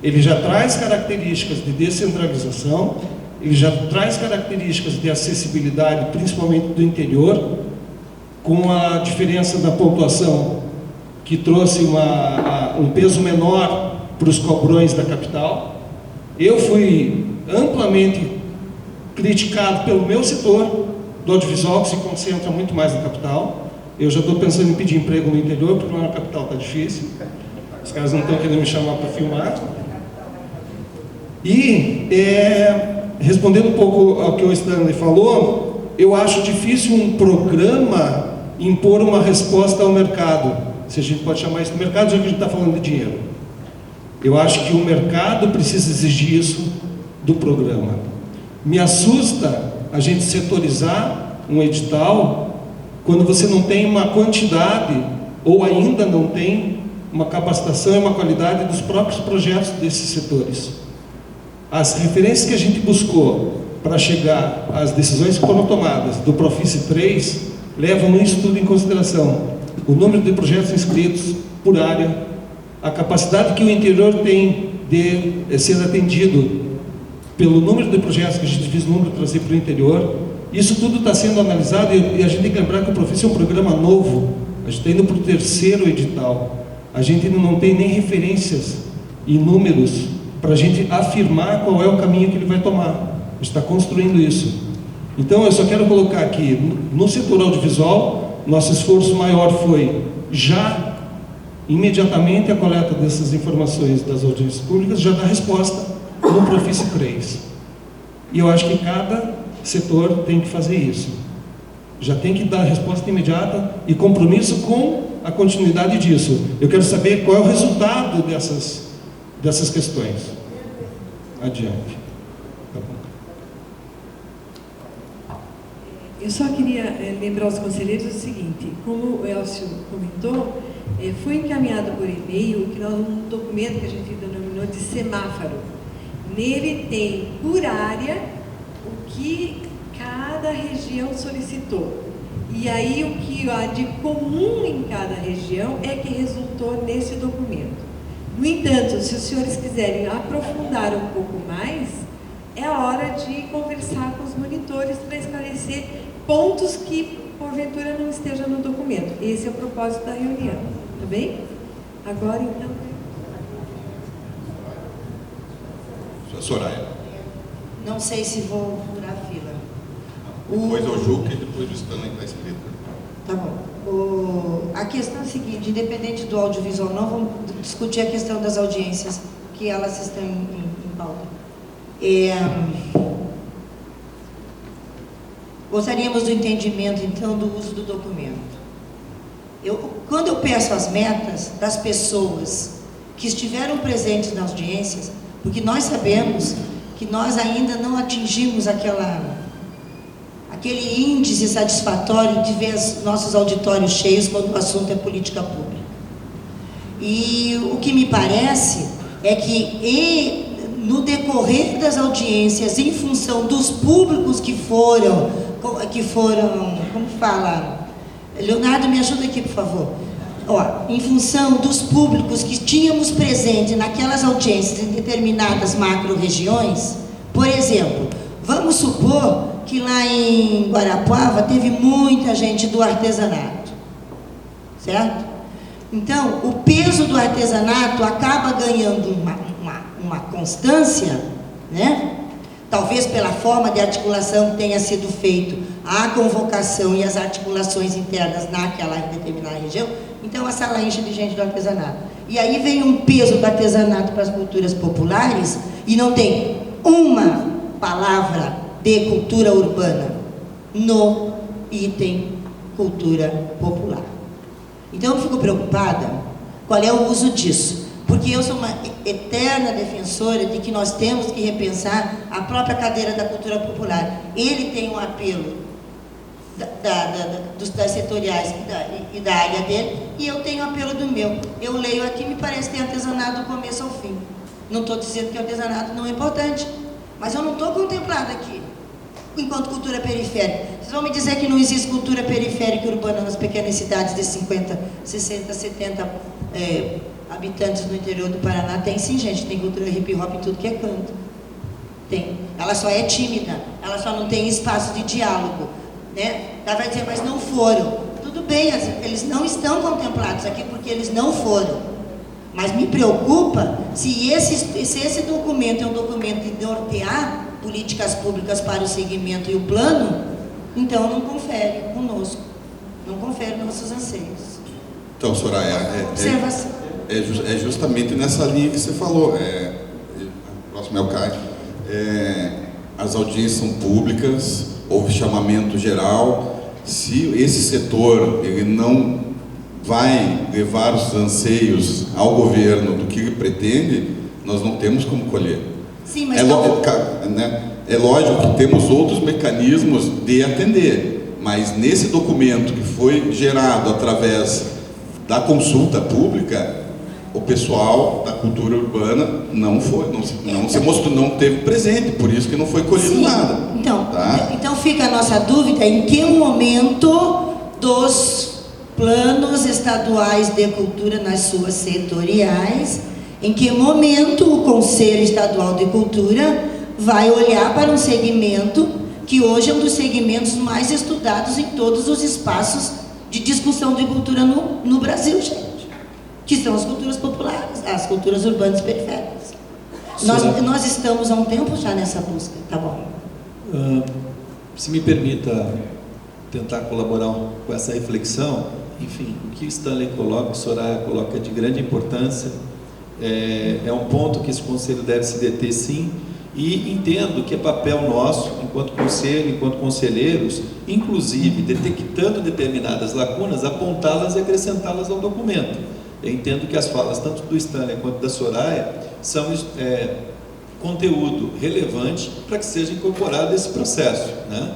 Ele já traz características de descentralização, ele já traz características de acessibilidade, principalmente do interior, com a diferença da pontuação, que trouxe um peso menor para os cobrões da capital. Eu fui amplamente criticado pelo meu setor do audiovisual, que se concentra muito mais na capital. Eu já estou pensando em pedir emprego no interior, porque lá na capital está difícil. Os caras não estão querendo me chamar para filmar. E, respondendo um pouco ao que o Stanley falou, eu acho difícil um programa impor uma resposta ao mercado, se a gente pode chamar isso de mercado, já que a gente está falando de dinheiro. Eu acho que o mercado precisa exigir isso do programa. Me assusta a gente setorizar um edital quando você não tem uma quantidade, ou ainda não tem uma capacitação e uma qualidade dos próprios projetos desses setores. As referências que a gente buscou para chegar às decisões que foram tomadas do Profice 3 levam isso tudo em consideração. O número de projetos inscritos por área, a capacidade que o interior tem de ser atendido pelo número de projetos que a gente vislumbre trazer para o interior. Isso tudo está sendo analisado e a gente tem que lembrar que o Profice é um programa novo. A gente está indo para o 3º edital. A gente ainda não tem nem referências e números para a gente afirmar qual é o caminho que ele vai tomar. A gente está construindo isso. Então, eu só quero colocar aqui, no setor audiovisual, nosso esforço maior foi já, imediatamente, a coleta dessas informações das audiências públicas, já dá resposta no Profice 3. E eu acho que cada setor tem que fazer isso. Já tem que dar resposta imediata e compromisso com a continuidade disso. Eu quero saber qual é o resultado dessas questões. Adiante. Tá bom. Eu só queria lembrar aos conselheiros o seguinte: como o Elcio comentou, foi encaminhado por e-mail um documento que a gente denominou de semáforo. Nele tem por área o que cada região solicitou. E aí o que há de comum em cada região é que resultou nesse documento. No entanto, se os senhores quiserem aprofundar um pouco mais, é a hora de conversar com os monitores para esclarecer pontos que porventura não estejam no documento. Esse é o propósito da reunião, tá bem? Agora então... Soraya. Não sei se vou furar a fila. Depois o Juca e depois o Stanley está escrito. Tá bom. A questão é a seguinte: independente do audiovisual, não vamos discutir a questão das audiências, que elas estão em pauta. Gostaríamos do entendimento, então, do uso do documento. Quando eu peço as metas das pessoas que estiveram presentes nas audiências, porque nós sabemos que nós ainda não atingimos aquele índice satisfatório de ver os nossos auditórios cheios quando o assunto é política pública. E o que me parece é que no decorrer das audiências, em função dos públicos que foram, como fala? Leonardo, me ajuda aqui, por favor. Em função dos públicos que tínhamos presente naquelas audiências em determinadas macro-regiões, por exemplo, vamos supor que lá em Guarapuava teve muita gente do artesanato, certo? Então, o peso do artesanato acaba ganhando uma constância, né? Talvez pela forma de articulação que tenha sido feito, a convocação e as articulações internas naquela determinada região. Então a sala enche de gente do artesanato. E aí vem um peso do artesanato para as culturas populares e não tem uma palavra de cultura urbana no item cultura popular. Então eu fico preocupada qual é o uso disso. Porque eu sou uma eterna defensora de que nós temos que repensar a própria cadeira da cultura popular. Ele tem um apelo das setoriais e da área dele, e eu tenho um apelo do meu. Eu leio aqui, me parece que tem artesanato do começo ao fim. Não estou dizendo que o artesanato não é importante, mas eu não estou contemplada aqui, enquanto cultura periférica. Vocês vão me dizer que não existe cultura periférica urbana nas pequenas cidades de 50, 60, 70 habitantes no interior do Paraná? Tem sim, gente, tem cultura hip hop em tudo que é canto. Tem. Ela só é tímida, ela só não tem espaço de diálogo, né? Ela vai dizer, mas não foram. Tudo bem, eles não estão contemplados aqui porque eles não foram. Mas me preocupa se esse documento é um documento de nortear políticas públicas para o segmento e o plano, então não confere conosco, não confere nossos anseios. Então, Soraya, Observação. é justamente nessa linha que você falou. Próximo é o Caio. As audiências são públicas, houve chamamento geral. Se esse setor ele não vai levar os anseios ao governo do que ele pretende, nós não temos como colher. Sim, mas é lógico que temos outros mecanismos de atender, mas nesse documento que foi gerado através da consulta pública, o pessoal da cultura urbana não se mostrou, não teve presente, por isso que não foi colhido nada. Então fica a nossa dúvida em que momento dos planos estaduais de cultura nas suas setoriais, em que momento o Conselho Estadual de Cultura vai olhar para um segmento que hoje é um dos segmentos mais estudados em todos os espaços de discussão de cultura no Brasil, gente, que são as culturas populares, as culturas urbanas periféricas. Nós estamos há um tempo já nessa busca, tá bom? Se me permita tentar colaborar com essa reflexão, enfim, o que Stanley coloca, o Soraya coloca de grande importância, é um ponto que esse conselho deve se deter sim, e entendo que é papel nosso, enquanto conselho, enquanto conselheiros, inclusive detectando determinadas lacunas, apontá-las e acrescentá-las ao documento. Eu entendo que as falas, tanto do Stanley quanto da Soraya, são conteúdo relevante para que seja incorporado esse processo, né?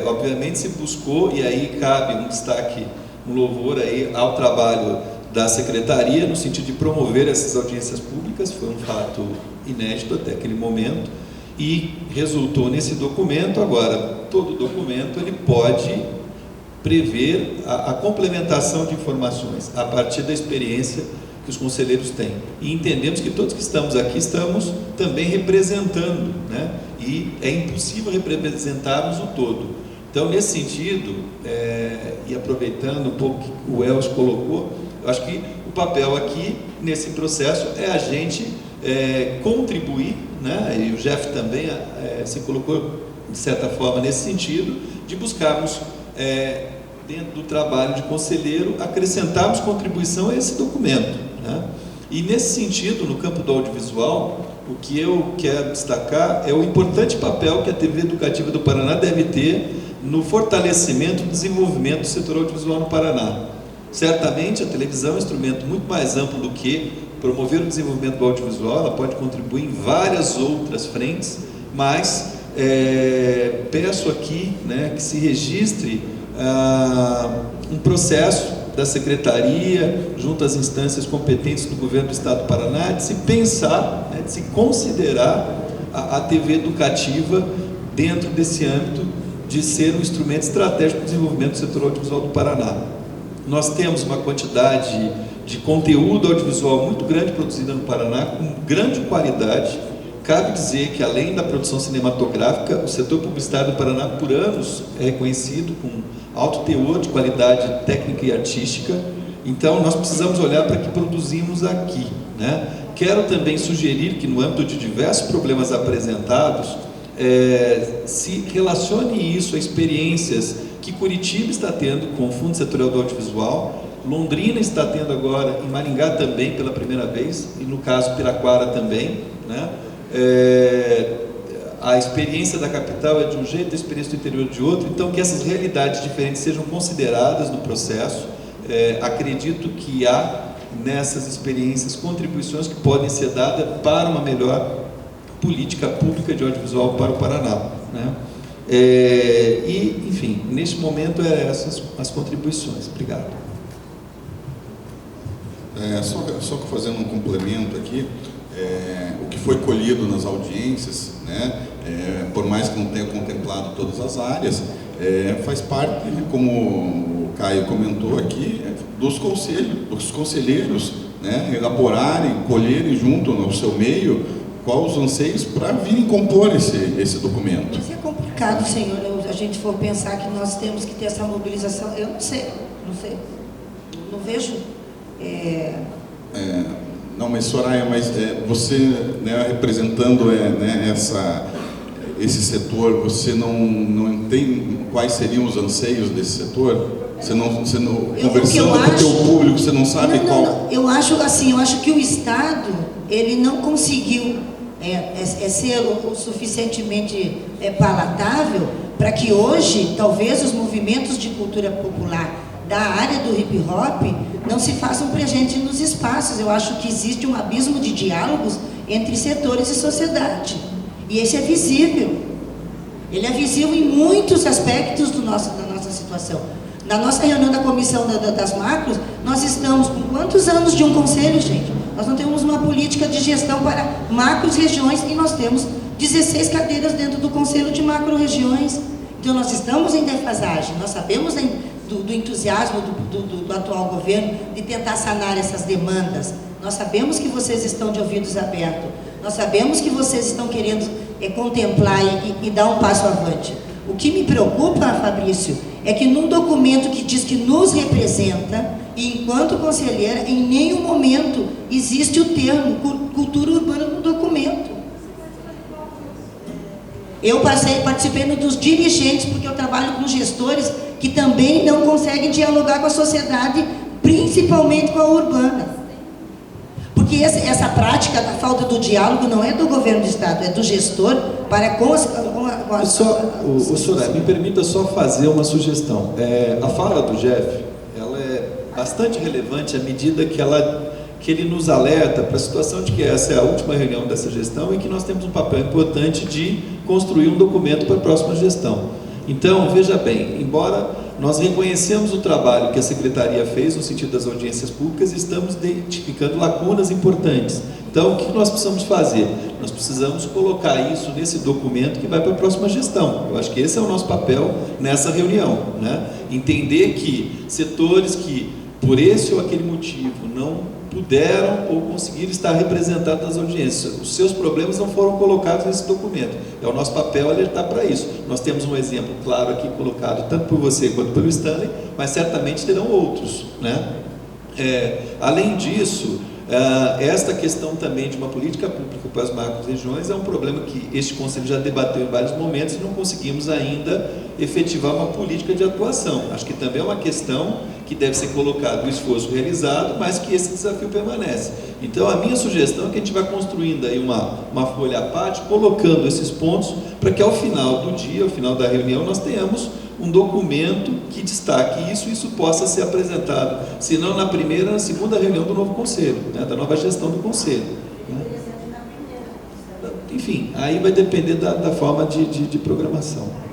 Obviamente se buscou, e aí cabe um destaque, um louvor aí ao trabalho da Secretaria, no sentido de promover essas audiências públicas, foi um fato inédito até aquele momento, e resultou nesse documento. Agora, todo documento ele pode prever a complementação de informações a partir da experiência que os conselheiros têm, e entendemos que todos que estamos aqui estamos também representando, né? E é impossível representarmos o todo. Então, nesse sentido, e aproveitando um pouco que o Elcio colocou, eu acho que o papel aqui, nesse processo, é a gente contribuir, né? E o Jeff também se colocou, de certa forma, nesse sentido, de buscarmos, dentro do trabalho de conselheiro, acrescentarmos contribuição a esse documento, né? E, nesse sentido, no campo do audiovisual, o que eu quero destacar é o importante papel que a TV Educativa do Paraná deve ter no fortalecimento e desenvolvimento do setor audiovisual no Paraná. Certamente a televisão é um instrumento muito mais amplo do que promover o desenvolvimento do audiovisual, ela pode contribuir em várias outras frentes, mas peço aqui, né, que se registre um processo da Secretaria, junto às instâncias competentes do Governo do Estado do Paraná, de se pensar, né, de se considerar a TV educativa dentro desse âmbito de ser um instrumento estratégico de desenvolvimento do setor audiovisual do Paraná. Nós temos uma quantidade de conteúdo audiovisual muito grande produzida no Paraná, com grande qualidade. Cabe dizer que, além da produção cinematográfica, o setor publicitário do Paraná, por anos, é reconhecido com alto teor de qualidade técnica e artística. Então, nós precisamos olhar para o que produzimos aqui, né? Quero também sugerir que, no âmbito de diversos problemas apresentados, se relacione isso a experiências que Curitiba está tendo com o Fundo Setorial do Audiovisual, Londrina está tendo agora, em Maringá também pela primeira vez, e no caso Piraquara também, né? A experiência da capital é de um jeito, a experiência do interior de outro, então que essas realidades diferentes sejam consideradas no processo. Acredito que há nessas experiências contribuições que podem ser dadas para uma melhor política pública de audiovisual para o Paraná, né? E, enfim, neste momento, essas as contribuições. Obrigado. Só fazendo um complemento aqui, o que foi colhido nas audiências, né, por mais que não tenha contemplado todas as áreas, faz parte, como o Caio comentou aqui, dos conselheiros, né, elaborarem, colherem junto no seu meio quais os anseios para virem compor esse documento. Isso é complicado, senhor, a gente for pensar que nós temos que ter essa mobilização. Eu não sei, não vejo. Não, mas Soraya, você, né, representando esse setor, você não entende quais seriam os anseios desse setor? Você não conversando com o teu público, você não sabe qual... Não. Eu acho que o Estado, ele não conseguiu ser o suficientemente palatável para que hoje, talvez, os movimentos de cultura popular da área do hip hop não se façam presentes nos espaços. Eu acho que existe um abismo de diálogos entre setores e sociedade. E esse é visível. Ele é visível em muitos aspectos da nossa situação. Na nossa reunião da comissão das macros, nós estamos com quantos anos de um conselho, gente? Nós não temos uma política de gestão para macros regiões e nós temos 16 cadeiras dentro do conselho de macro regiões. Então nós estamos em defasagem, nós sabemos do entusiasmo do atual governo de tentar sanar essas demandas. Nós sabemos que vocês estão de ouvidos abertos, nós sabemos que vocês estão querendo contemplar e dar um passo avante. O que me preocupa, Fabrício, é que num documento que diz que nos representa, e enquanto conselheira, em nenhum momento existe o termo cultura urbana no documento. Eu participei dos dirigentes, porque eu trabalho com gestores que também não conseguem dialogar com a sociedade, principalmente com a urbana. Porque essa prática da falta do diálogo não é do governo do Estado, é do gestor para com a Soraya, me permita só fazer uma sugestão. A fala do Jeff, ela é bastante relevante à medida que ele nos alerta para a situação de que essa é a última reunião dessa gestão e que nós temos um papel importante de construir um documento para a próxima gestão. Então, veja bem, embora nós reconhecemos o trabalho que a Secretaria fez no sentido das audiências públicas, estamos identificando lacunas importantes. Então, o que nós precisamos fazer? Nós precisamos colocar isso nesse documento que vai para a próxima gestão. Eu acho que esse é o nosso papel nessa reunião, né? Entender que setores que, por esse ou aquele motivo, não puderam ou conseguiram estar representados nas audiências, os seus problemas não foram colocados nesse documento. É o nosso papel alertar para isso. Nós temos um exemplo claro aqui colocado, tanto por você quanto pelo Stanley, mas certamente terão outros, né? Além disso, esta questão também de uma política pública para as macro-regiões é um problema que este Conselho já debateu em vários momentos e não conseguimos ainda efetivar uma política de atuação. Acho que também é uma questão que deve ser colocado o esforço realizado, mas que esse desafio permanece. Então, a minha sugestão é que a gente vai construindo aí uma folha à parte, colocando esses pontos, para que ao final do dia, ao final da reunião, nós tenhamos um documento que destaque isso e isso possa ser apresentado, se não na primeira, na segunda reunião do novo Conselho, né, da nova gestão do Conselho. Né? Enfim, aí vai depender da forma de programação.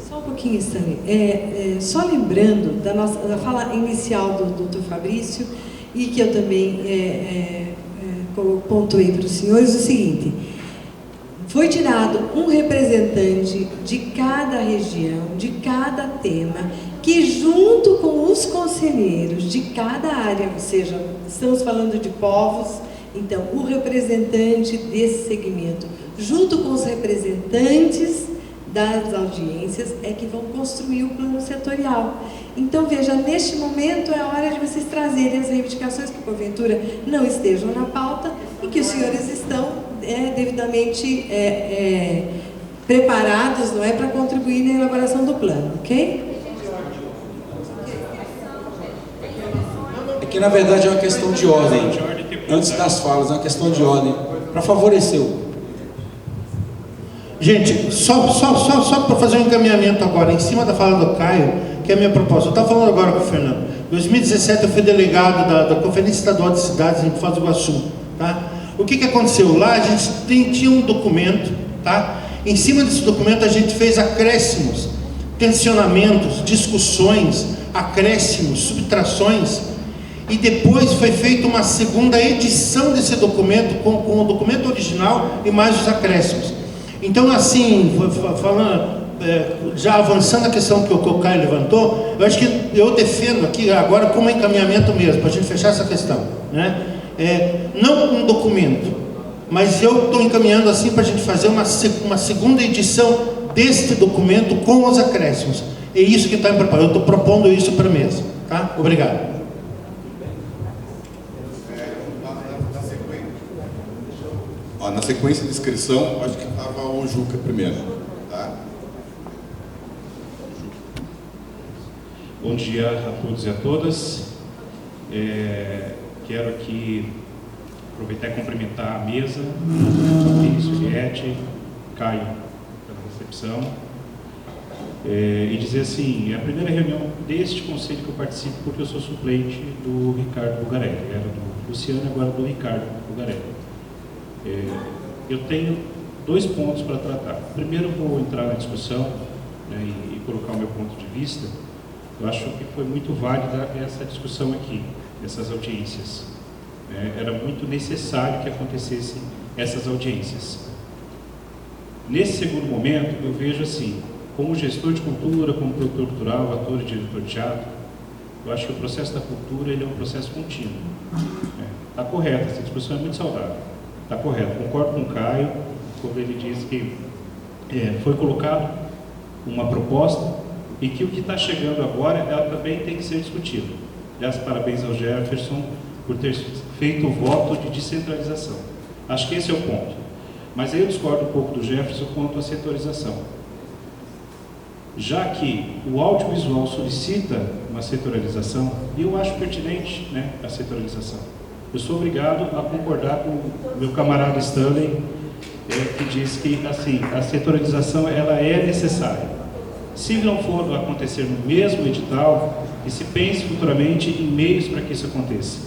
Só um pouquinho, Stanley. Só lembrando da fala inicial do Dr. Fabrício, e que eu também pontuei para os senhores, o seguinte: foi tirado um representante de cada região, de cada tema, que junto com os conselheiros de cada área, ou seja, estamos falando de povos, então o representante desse segmento, junto com os representantes das audiências, é que vão construir o plano setorial. Então, veja, neste momento é a hora de vocês trazerem as reivindicações que, porventura, não estejam na pauta e que os senhores estão devidamente preparados, não é, para contribuir na elaboração do plano, ok? É que, na verdade, é uma questão de ordem. Antes das falas, é uma questão de ordem, para favorecer o... Gente, só para fazer um encaminhamento agora, em cima da fala do Caio, que é a minha proposta. Eu estava falando agora com o Fernando. Em 2017 eu fui delegado da Conferência Estadual de Cidades em Foz do Iguaçu. Tá? O que aconteceu? Lá a gente tinha um documento, tá? Em cima desse documento a gente fez acréscimos, tensionamentos, discussões, acréscimos, subtrações, e depois foi feita uma segunda edição desse documento com o documento original e mais os acréscimos. Então, assim, falando, já avançando a questão que o Caio levantou, eu acho que eu defendo aqui agora como encaminhamento mesmo, para a gente fechar essa questão, né? Não um documento, mas eu estou encaminhando assim para a gente fazer uma segunda edição deste documento com os acréscimos. É isso que está em preparo. Eu estou propondo isso para a mesa, tá? Obrigado. Ó, na sequência de inscrição, acho que estava o Juca primeiro. Tá? Bom dia a todos e a todas. Quero aqui aproveitar e cumprimentar a mesa, Fabrício, Juliette, Caio pela recepção, e dizer assim, é a primeira reunião deste conselho que eu participo porque eu sou suplente do Ricardo Bugarelli, era do Luciano e agora do Ricardo Bugarelli. Eu tenho 2 pontos para tratar. Primeiro, vou entrar na discussão, né, e colocar o meu ponto de vista. Eu acho que foi muito válida essa discussão aqui, essas audiências. Era muito necessário que acontecessem essas audiências. Nesse segundo momento, eu vejo assim, como gestor de cultura, como produtor cultural, ator e diretor de teatro, eu acho que o processo da cultura ele é um processo contínuo. Está correto, essa discussão é muito saudável. Está correto, concordo com o Caio, quando ele diz que foi colocado uma proposta e que o que está chegando agora, ela também tem que ser discutido. Aliás, parabéns ao Jefferson por ter feito o voto de descentralização. Acho que esse é o ponto. Mas aí eu discordo um pouco do Jefferson quanto à setorização. Já que o audiovisual solicita uma setorialização, e eu acho pertinente, né, a setorialização. Eu sou obrigado a concordar com o meu camarada Stanley, que diz que assim, a setorialização ela é necessária. Se não for acontecer no mesmo edital, que se pense futuramente em meios para que isso aconteça,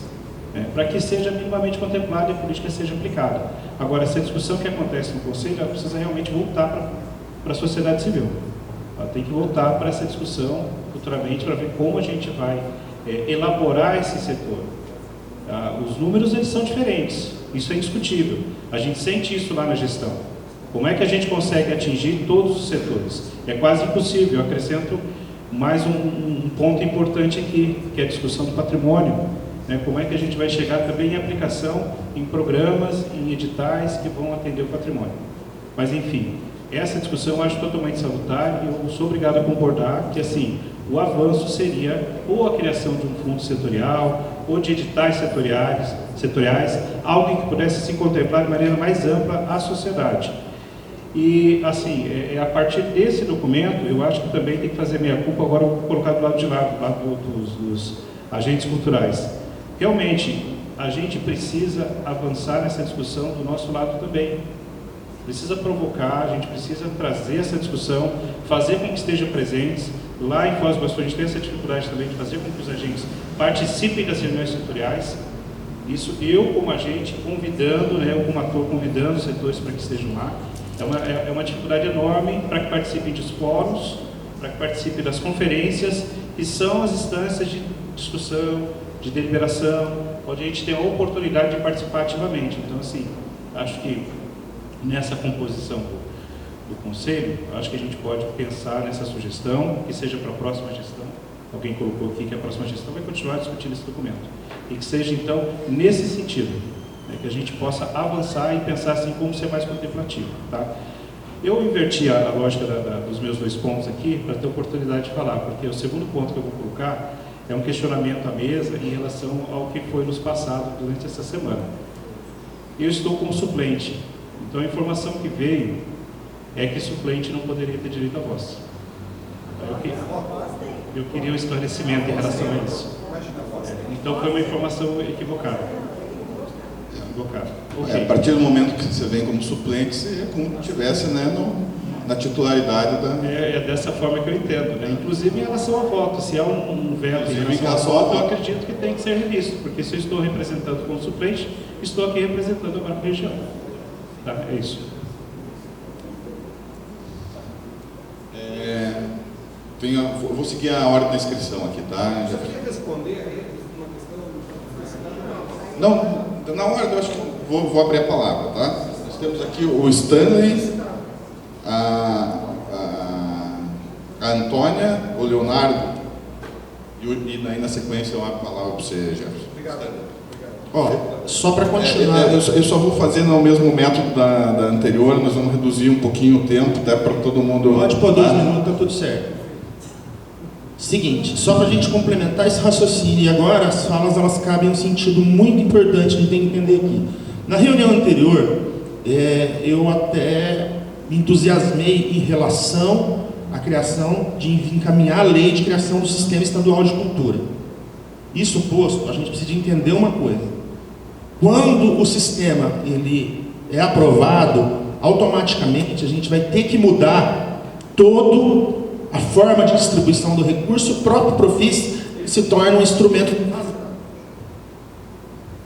para que seja minimamente contemplado e a política seja aplicada. Agora, essa discussão que acontece no Conselho, ela precisa realmente voltar para a sociedade civil. Ela tem que voltar para essa discussão futuramente para ver como a gente vai elaborar esse setor. Os números eles são diferentes, isso é indiscutível. A gente sente isso lá na gestão. Como é que a gente consegue atingir todos os setores? É quase impossível. Eu acrescento mais um ponto importante aqui, que é a discussão do patrimônio. Como é que a gente vai chegar também em aplicação em programas, em editais que vão atender o patrimônio. Mas, enfim, essa discussão eu acho totalmente salutar e eu sou obrigado a concordar que, assim, o avanço seria ou a criação de um fundo setorial, ou de editais setoriais, algo que pudesse se contemplar de maneira mais ampla a sociedade. E, assim, a partir desse documento, eu acho que também tem que fazer meia-culpa, agora eu vou colocar do lado de lá, do lado dos agentes culturais. Realmente, a gente precisa avançar nessa discussão do nosso lado também. Precisa provocar, a gente precisa trazer essa discussão, fazer com que estejam presentes. Lá em Foz do Iguaçu, a gente tem essa dificuldade também de fazer com que os agentes participem das reuniões setoriais. Isso eu, como agente, convidando, eu como ator, convidando os setores para que estejam lá. É uma dificuldade enorme para que participem dos fóruns, para que participem das conferências, que são as instâncias de discussão, de deliberação, onde a gente tem a oportunidade de participar ativamente. Então, assim, acho que nessa composição do Conselho, acho que a gente pode pensar nessa sugestão, que seja para a próxima gestão. Alguém colocou aqui que a próxima gestão vai continuar discutindo esse documento. E que seja, então, nesse sentido, que a gente possa avançar e pensar assim como ser mais contemplativo. Tá? Eu inverti a lógica dos meus 2 pontos aqui para ter oportunidade de falar, porque o segundo ponto que eu vou colocar é um questionamento à mesa em relação ao que foi nos passado durante essa semana. Eu estou como suplente, então a informação que veio é que suplente não poderia ter direito à voz. Eu queria um esclarecimento em relação a isso. Então foi uma informação equivocada. Okay. A partir do momento que você vem como suplente, você é como se estivesse na titularidade da... É dessa forma que eu entendo. Inclusive em relação ao voto, se há um veto em relação ao voto, eu acredito que tem que ser revisto, porque se eu estou representando como suplente, estou aqui representando a Marco Região. Tá? É isso. Vou seguir a ordem da inscrição aqui, tá? Você queria responder a ele uma questão? Não, na ordem eu acho que vou abrir a palavra, tá? Nós temos aqui o Stanley, a Antônia, o Leonardo, e daí na sequência eu abro a palavra para você, Jefferson. Obrigado. Só para continuar... eu só vou fazer no mesmo método da anterior, nós vamos reduzir um pouquinho o tempo, até para todo mundo... Pode pôr 2 minutos, tá tudo certo. Seguinte, só para a gente complementar esse raciocínio, e agora as falas elas cabem um sentido muito importante que a gente tem que entender aqui. Na reunião anterior, eu até me entusiasmei em relação à criação, de encaminhar a lei de criação do Sistema Estadual de Cultura. Isso posto, a gente precisa entender uma coisa. Quando o sistema ele é aprovado, automaticamente a gente vai ter que mudar toda a forma de distribuição do recurso. O próprio Profis se torna um instrumento.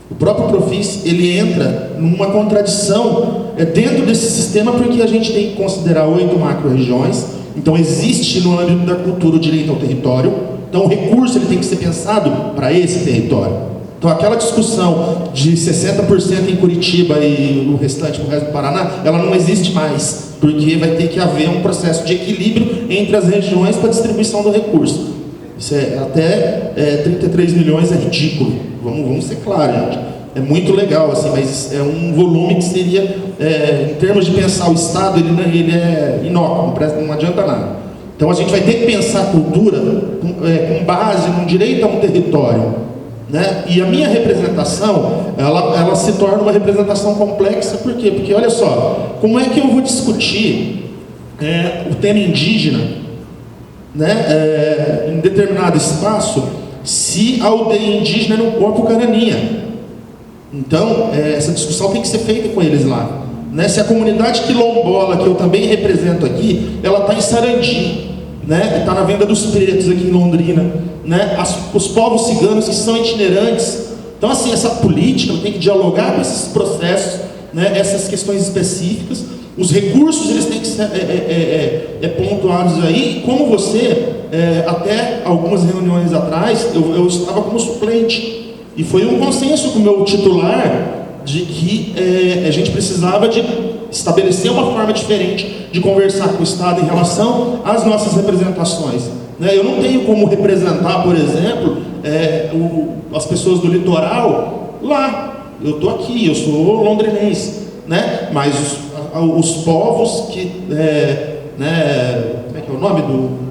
O próprio Profis ele entra numa contradição dentro desse sistema, porque a gente tem que considerar 8 macro-regiões. Então existe no âmbito da cultura o direito ao território. Então o recurso ele tem que ser pensado para esse território. Então aquela discussão de 60% em Curitiba e o restante para o resto do Paraná, ela não existe mais, porque vai ter que haver um processo de equilíbrio entre as regiões para a distribuição do recurso. Isso até 33 milhões é ridículo, vamos ser claros, gente. É muito legal, assim, mas é um volume que seria, em termos de pensar o Estado, ele é inócuo, não adianta nada. Então a gente vai ter que pensar a cultura com base no direito a um território, né? E a minha representação, ela se torna uma representação complexa. Por quê? Porque olha só, como é que eu vou discutir o tema indígena, né, em determinado espaço, se a aldeia indígena é no corpo cananinha? Então essa discussão tem que ser feita com eles lá, né? Se a comunidade quilombola, que eu também represento aqui, ela está em Sarandi, né? Está na Venda dos Pretos aqui em Londrina, né? Os povos ciganos que são itinerantes. Então assim, essa política tem que dialogar com esses processos, né? Essas questões específicas. Os recursos eles têm que ser pontuados aí. E como você, até algumas reuniões atrás, eu estava como suplente, e foi um consenso com o meu titular de que a gente precisava de estabelecer uma forma diferente de conversar com o Estado em relação às nossas representações, né? Eu não tenho como representar, por exemplo, as pessoas do litoral lá. Eu estou aqui, eu sou londrinense, né? Mas os povos que, né, como é que é o nome do...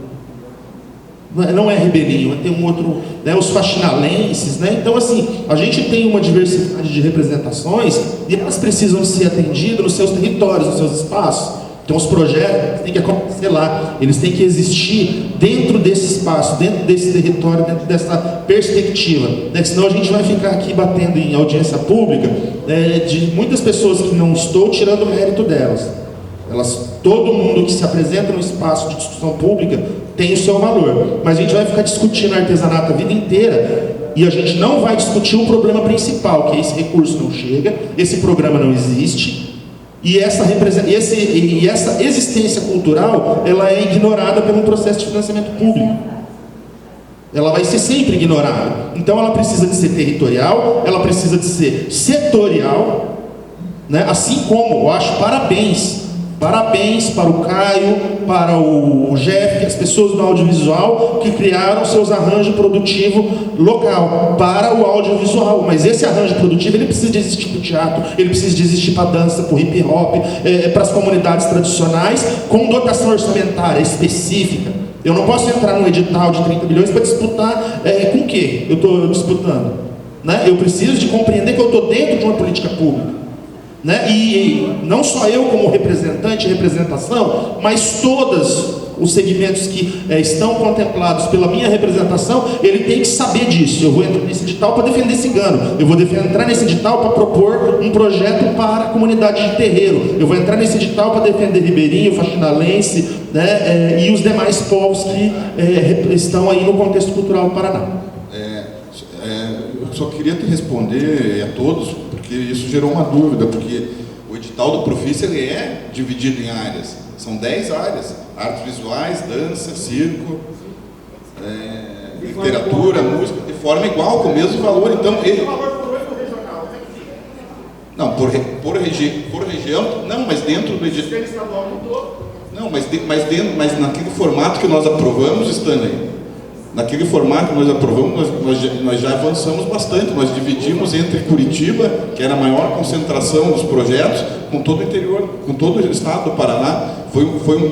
Não é ribeirinho, tem um outro, né, os faxinalenses, né? Então assim, a gente tem uma diversidade de representações e elas precisam ser atendidas nos seus territórios, nos seus espaços. Então os projetos têm que acontecer lá, eles têm que existir dentro desse espaço, dentro desse território, dentro dessa perspectiva, né? Senão a gente vai ficar aqui batendo em audiência pública, de muitas pessoas que não estou tirando o mérito delas. Todo mundo que se apresenta no espaço de discussão pública tem o seu valor, mas a gente vai ficar discutindo artesanato a vida inteira e a gente não vai discutir o problema principal, que esse recurso não chega, esse programa não existe, e essa existência cultural ela é ignorada pelo processo de financiamento público. Ela vai ser sempre ignorada. Então ela precisa de ser territorial, ela precisa de ser setorial, né? Assim como eu acho parabéns para o Caio, para o Jeff, as pessoas do audiovisual que criaram seus arranjos produtivos local para o audiovisual. Mas esse arranjo produtivo ele precisa de existir para o teatro, ele precisa de existir para a dança, para o hip hop, para as comunidades tradicionais, com dotação orçamentária específica. Eu não posso entrar num edital de 30 milhões para disputar com o que eu estou disputando, né? Eu preciso de compreender que eu estou dentro de uma política pública, né? E não só eu como representante, representação, mas todos os segmentos que estão contemplados pela minha representação, ele tem que saber disso. Eu vou entrar nesse edital para defender cigano, eu vou entrar nesse edital para propor um projeto para a comunidade de terreiro, eu vou entrar nesse edital para defender ribeirinho, faxinalense, né? E os demais povos que estão aí no contexto cultural do Paraná. Eu só queria te responder a todos, porque isso gerou uma dúvida, porque o edital do Profis ele é dividido em áreas, são 10 áreas, artes visuais, dança, circo, literatura, música, de forma igual, com o mesmo valor. Então ele... Não, por região, não, mas dentro do edital... Não, mas naquele formato que nós aprovamos, Stanley, naquele formato que nós aprovamos, nós já avançamos bastante. Nós dividimos entre Curitiba, que era a maior concentração dos projetos, com todo o interior, com todo o estado do Paraná. Foi um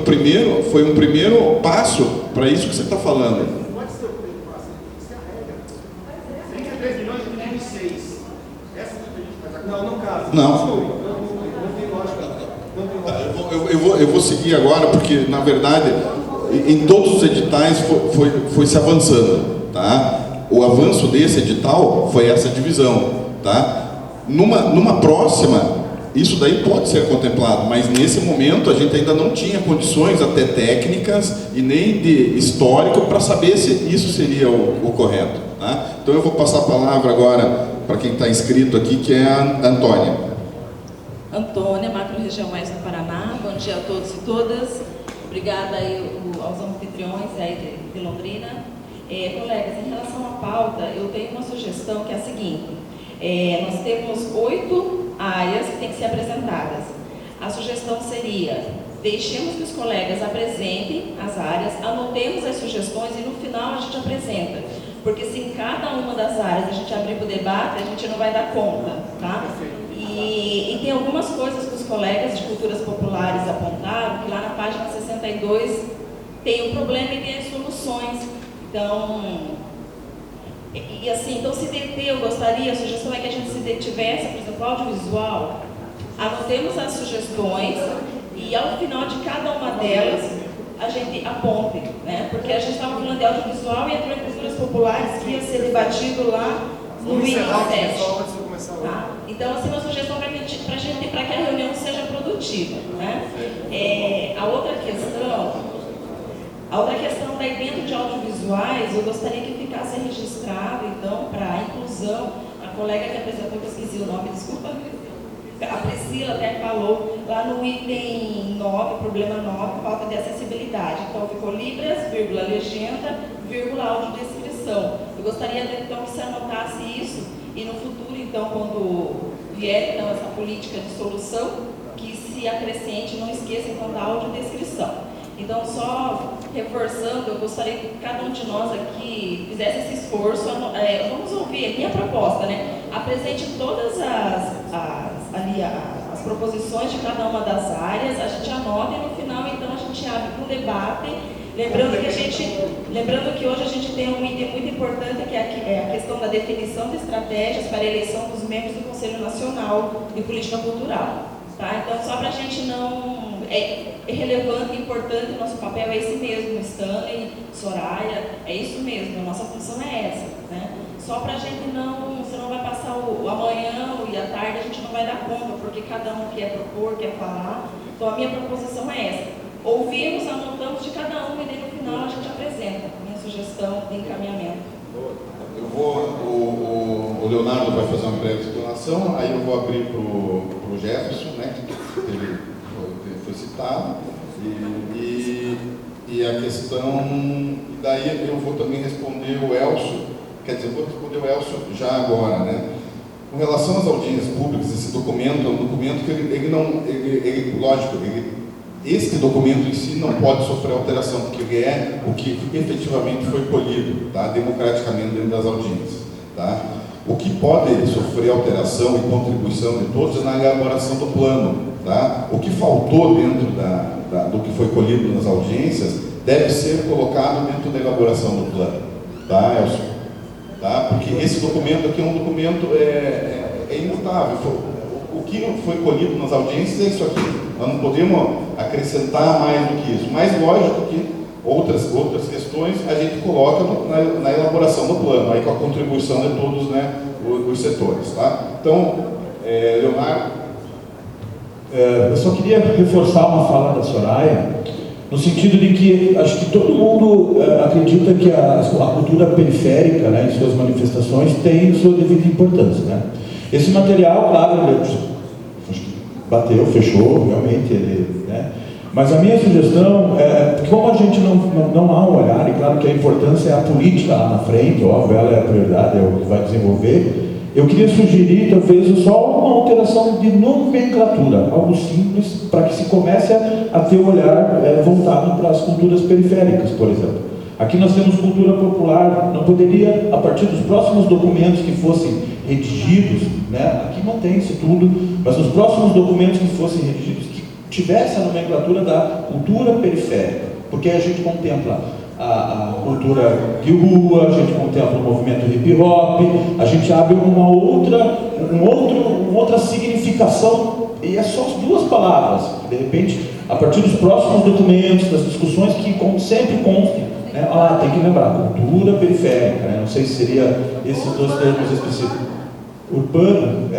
primeiro passo para isso que você está falando. Pode ser o primeiro passo, isso é a regra. 33 milhões de 2006. Essa é a gente faz agora. Não, no caso. Não. Não tem lógica Eu vou seguir agora, porque, na verdade, em todos os editais foi se avançando, tá? O avanço desse edital foi essa divisão, tá? Numa próxima, isso daí pode ser contemplado, mas nesse momento a gente ainda não tinha condições até técnicas e nem de histórico para saber se isso seria o correto, tá? Então eu vou passar a palavra agora para quem está inscrito aqui, que é a Antônia. Antônia, Macro-Região Oeste do Paraná. Bom dia a todos e todas. Obrigada aí aos anfitriões aí de Londrina. Colegas, em relação à pauta, eu tenho uma sugestão que é a seguinte. Nós temos 8 áreas que têm que ser apresentadas. A sugestão seria, deixemos que os colegas apresentem as áreas, anotemos as sugestões e no final a gente apresenta. Porque se em cada uma das áreas a gente abrir para o debate, a gente não vai dar conta, tá? E tem algumas coisas que os colegas de culturas populares apontaram, que lá na página 62 tem um problema e tem as soluções. Então, então se deter, eu gostaria, a sugestão é que a gente se detivesse, por exemplo, audiovisual, anotemos as sugestões e ao final de cada uma delas a gente aponte, né? Porque a gente estava falando de audiovisual e entrou em culturas populares que ia ser debatido lá no item 7. Tá? Então, assim, uma sugestão para que a reunião seja produtiva, né? A outra questão daí dentro de audiovisuais, eu gostaria que ficasse registrado, então, para a inclusão, a colega que apresentou, que eu esqueci o nome, desculpa, a Priscila até falou, lá no item 9, problema 9, falta de acessibilidade. Então, ficou Libras, vírgula, legenda, vírgula, audiodescrição. Eu gostaria, então, que se anotasse isso e no futuro, então, quando vier então, essa política de solução, que se acrescente, não esqueça, então, da audiodescrição. Então, só reforçando, eu gostaria que cada um de nós aqui fizesse esse esforço. Vamos ouvir, minha proposta, né? Apresente todas as proposições de cada uma das áreas, a gente anota e no final, então, a gente abre para o debate. Lembrando que hoje a gente tem um item muito importante, que é a questão da definição de estratégias para a eleição dos membros do Conselho Nacional de Política Cultural. Tá? Então, só para a gente não... É relevante e importante, o nosso papel é esse mesmo, Stanley, Soraya, é isso mesmo, a nossa função é essa, né? Só para a gente não, senão vai passar o amanhã e a tarde, a gente não vai dar conta, porque cada um quer propor, quer falar. Então a minha proposição é essa, ouvimos, anotamos de cada um e daí no final a gente apresenta a minha sugestão de encaminhamento. O Leonardo vai fazer uma breve explanação, aí eu vou abrir para o Jefferson, né, que foi citado, e a questão, daí eu vou também responder o Elcio, quer dizer, vou responder o Elcio já agora, né? Com relação às audiências públicas, esse documento é um documento que este documento em si não pode sofrer alteração, porque ele é o que efetivamente foi colhido, tá, democraticamente dentro das audiências, tá? O que pode sofrer alteração e contribuição de todos é na elaboração do plano, tá? O que faltou dentro do que foi colhido nas audiências deve ser colocado dentro da elaboração do plano, tá, Elcio? Tá? Porque esse documento aqui é um documento imutável. O que foi colhido nas audiências é isso aqui. Nós não podemos acrescentar mais do que isso. Mas lógico que outras questões a gente coloca na elaboração do plano, aí com a contribuição de todos, né, os setores. Tá? Então, Leonardo. Eu só queria reforçar uma fala da Soraya, no sentido de que acho que todo mundo acredita que a cultura periférica, né, em suas manifestações, tem sua devida importância. Né? Esse material, claro, acho que bateu, fechou, realmente, né? Mas a minha sugestão é, como a gente não há um olhar, e claro que a importância é a política lá na frente, óbvio, ela é a prioridade, é o que vai desenvolver, eu queria sugerir, talvez, só uma alteração de nomenclatura, algo simples, para que se comece a ter um olhar voltado para as culturas periféricas, por exemplo. Aqui nós temos cultura popular, não poderia, a partir dos próximos documentos que fossem redigidos, né, aqui mantém-se tudo, mas os próximos documentos que fossem redigidos, que tivesse a nomenclatura da cultura periférica, porque a gente contempla a cultura de rua, a gente contempla o movimento hip hop, a gente abre uma outra significação E é só as duas palavras, de repente, a partir dos próximos documentos, das discussões que sempre constem, né? Tem que lembrar, cultura periférica, né? Não sei se seria esses dois termos específicos. Urbano,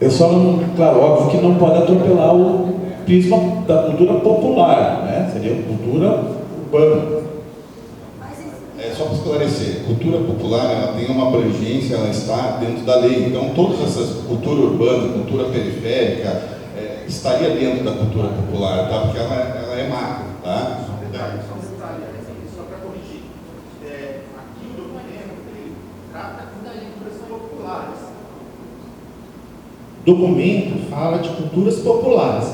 Eu só não, claro, óbvio que não pode atropelar o prisma da cultura popular, né? Seria cultura urbana. Só para esclarecer, cultura popular, ela tem uma abrangência, ela está dentro da lei. Então, todas essas, cultura urbana, cultura periférica, estaria dentro da cultura popular, tá? Porque ela é macro, tá? Só para corrigir, aqui o documento ele trata da culturas populares. O documento fala de culturas populares.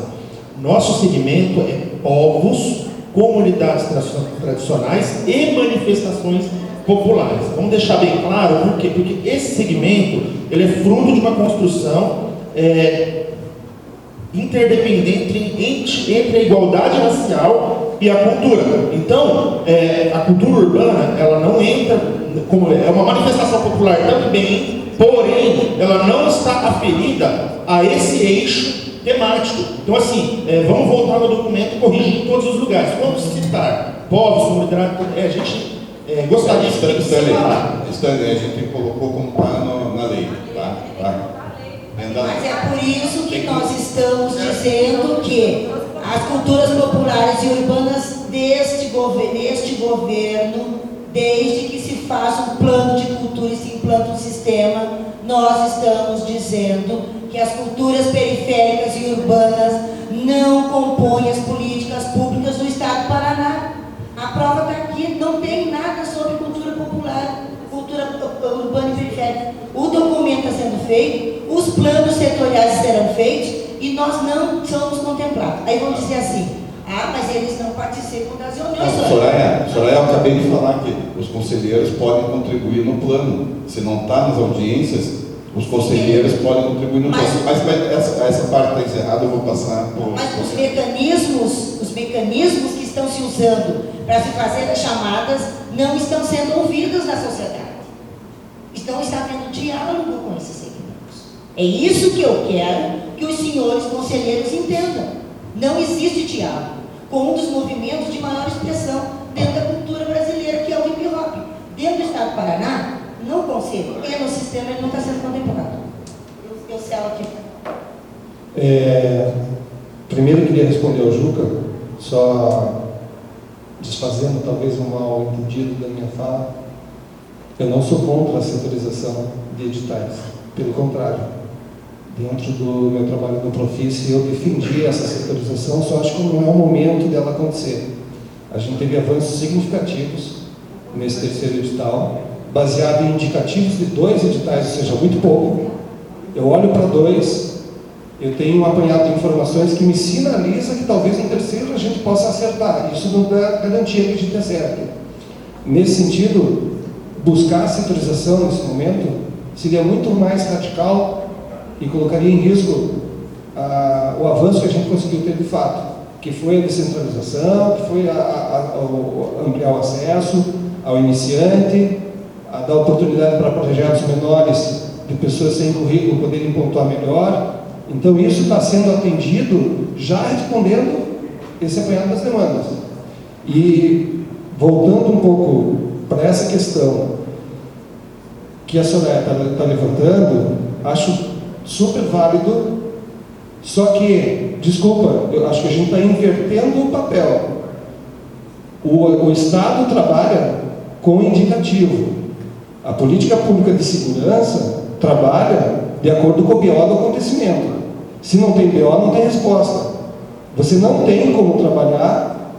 Nosso segmento é povos, comunidades tradicionais e manifestações populares. Vamos deixar bem claro por quê? Porque esse segmento ele é fruto de uma construção interdependente entre a igualdade racial e a cultura. Então, a cultura urbana ela não entra como é uma manifestação popular também, porém ela não está aferida a esse eixo temático. Então, assim, vamos voltar no documento e corrigir em todos os lugares. Vamos citar povos, comunidades, a gente gostaria de separar. Stanley, a gente colocou como está na lei, tá? Mas é por isso que nós estamos dizendo que as culturas populares e urbanas deste governo, desde que se faça um plano de cultura e se implanta um sistema, nós estamos dizendo que as culturas periféricas e urbanas não compõem as políticas públicas do Estado do Paraná. A prova está aqui, não tem nada sobre cultura popular, cultura urbana e periférica. O documento está sendo feito, os planos setoriais serão feitos e nós não somos contemplados. Aí vão dizer assim, mas eles não participam das reuniões. Soraya, eu acabei de falar que os conselheiros podem contribuir no plano. Se não está nas audiências, os conselheiros podem contribuir no plano. Mas essa parte está encerrada, eu vou passar por... Mas os mecanismos que estão se usando para se fazer as chamadas não estão sendo ouvidos na sociedade. Então está havendo diálogo com esses segmentos. É isso que eu quero que os senhores conselheiros entendam. Não existe diálogo com um dos movimentos de maior expressão dentro da cultura brasileira, que é o hip hop. Dentro do Estado do Paraná, não consigo. E no sistema ele não está sendo contemplado. Eu selo aqui. Primeiro eu queria responder ao Juca, só desfazendo talvez um mal entendido da minha fala. Eu não sou contra a setorização de editais, pelo contrário. Dentro do meu trabalho no Profice, eu defendi essa setorização, só acho que não é o momento dela acontecer. A gente teve avanços significativos nesse terceiro edital, baseado em indicativos de 2 editais, ou seja, muito pouco. Eu olho para 2, eu tenho um apanhado de informações que me sinaliza que talvez no terceiro a gente possa acertar. Isso não dá garantia que a gente acerte. Nesse sentido, buscar a setorização nesse momento seria muito mais radical e colocaria em risco o avanço que a gente conseguiu ter de fato, que foi a descentralização, que foi ampliar o acesso ao iniciante, a dar oportunidade para projetos menores de pessoas sem currículo poderem pontuar melhor. Então isso está sendo atendido já respondendo esse apanhado das demandas. E voltando um pouco para essa questão que a Soraya está levantando, acho super válido, só que, desculpa, eu acho que a gente está invertendo o papel. O Estado trabalha com indicativo. A política pública de segurança trabalha de acordo com o BO do acontecimento. Se não tem BO, não tem resposta. Você não tem como trabalhar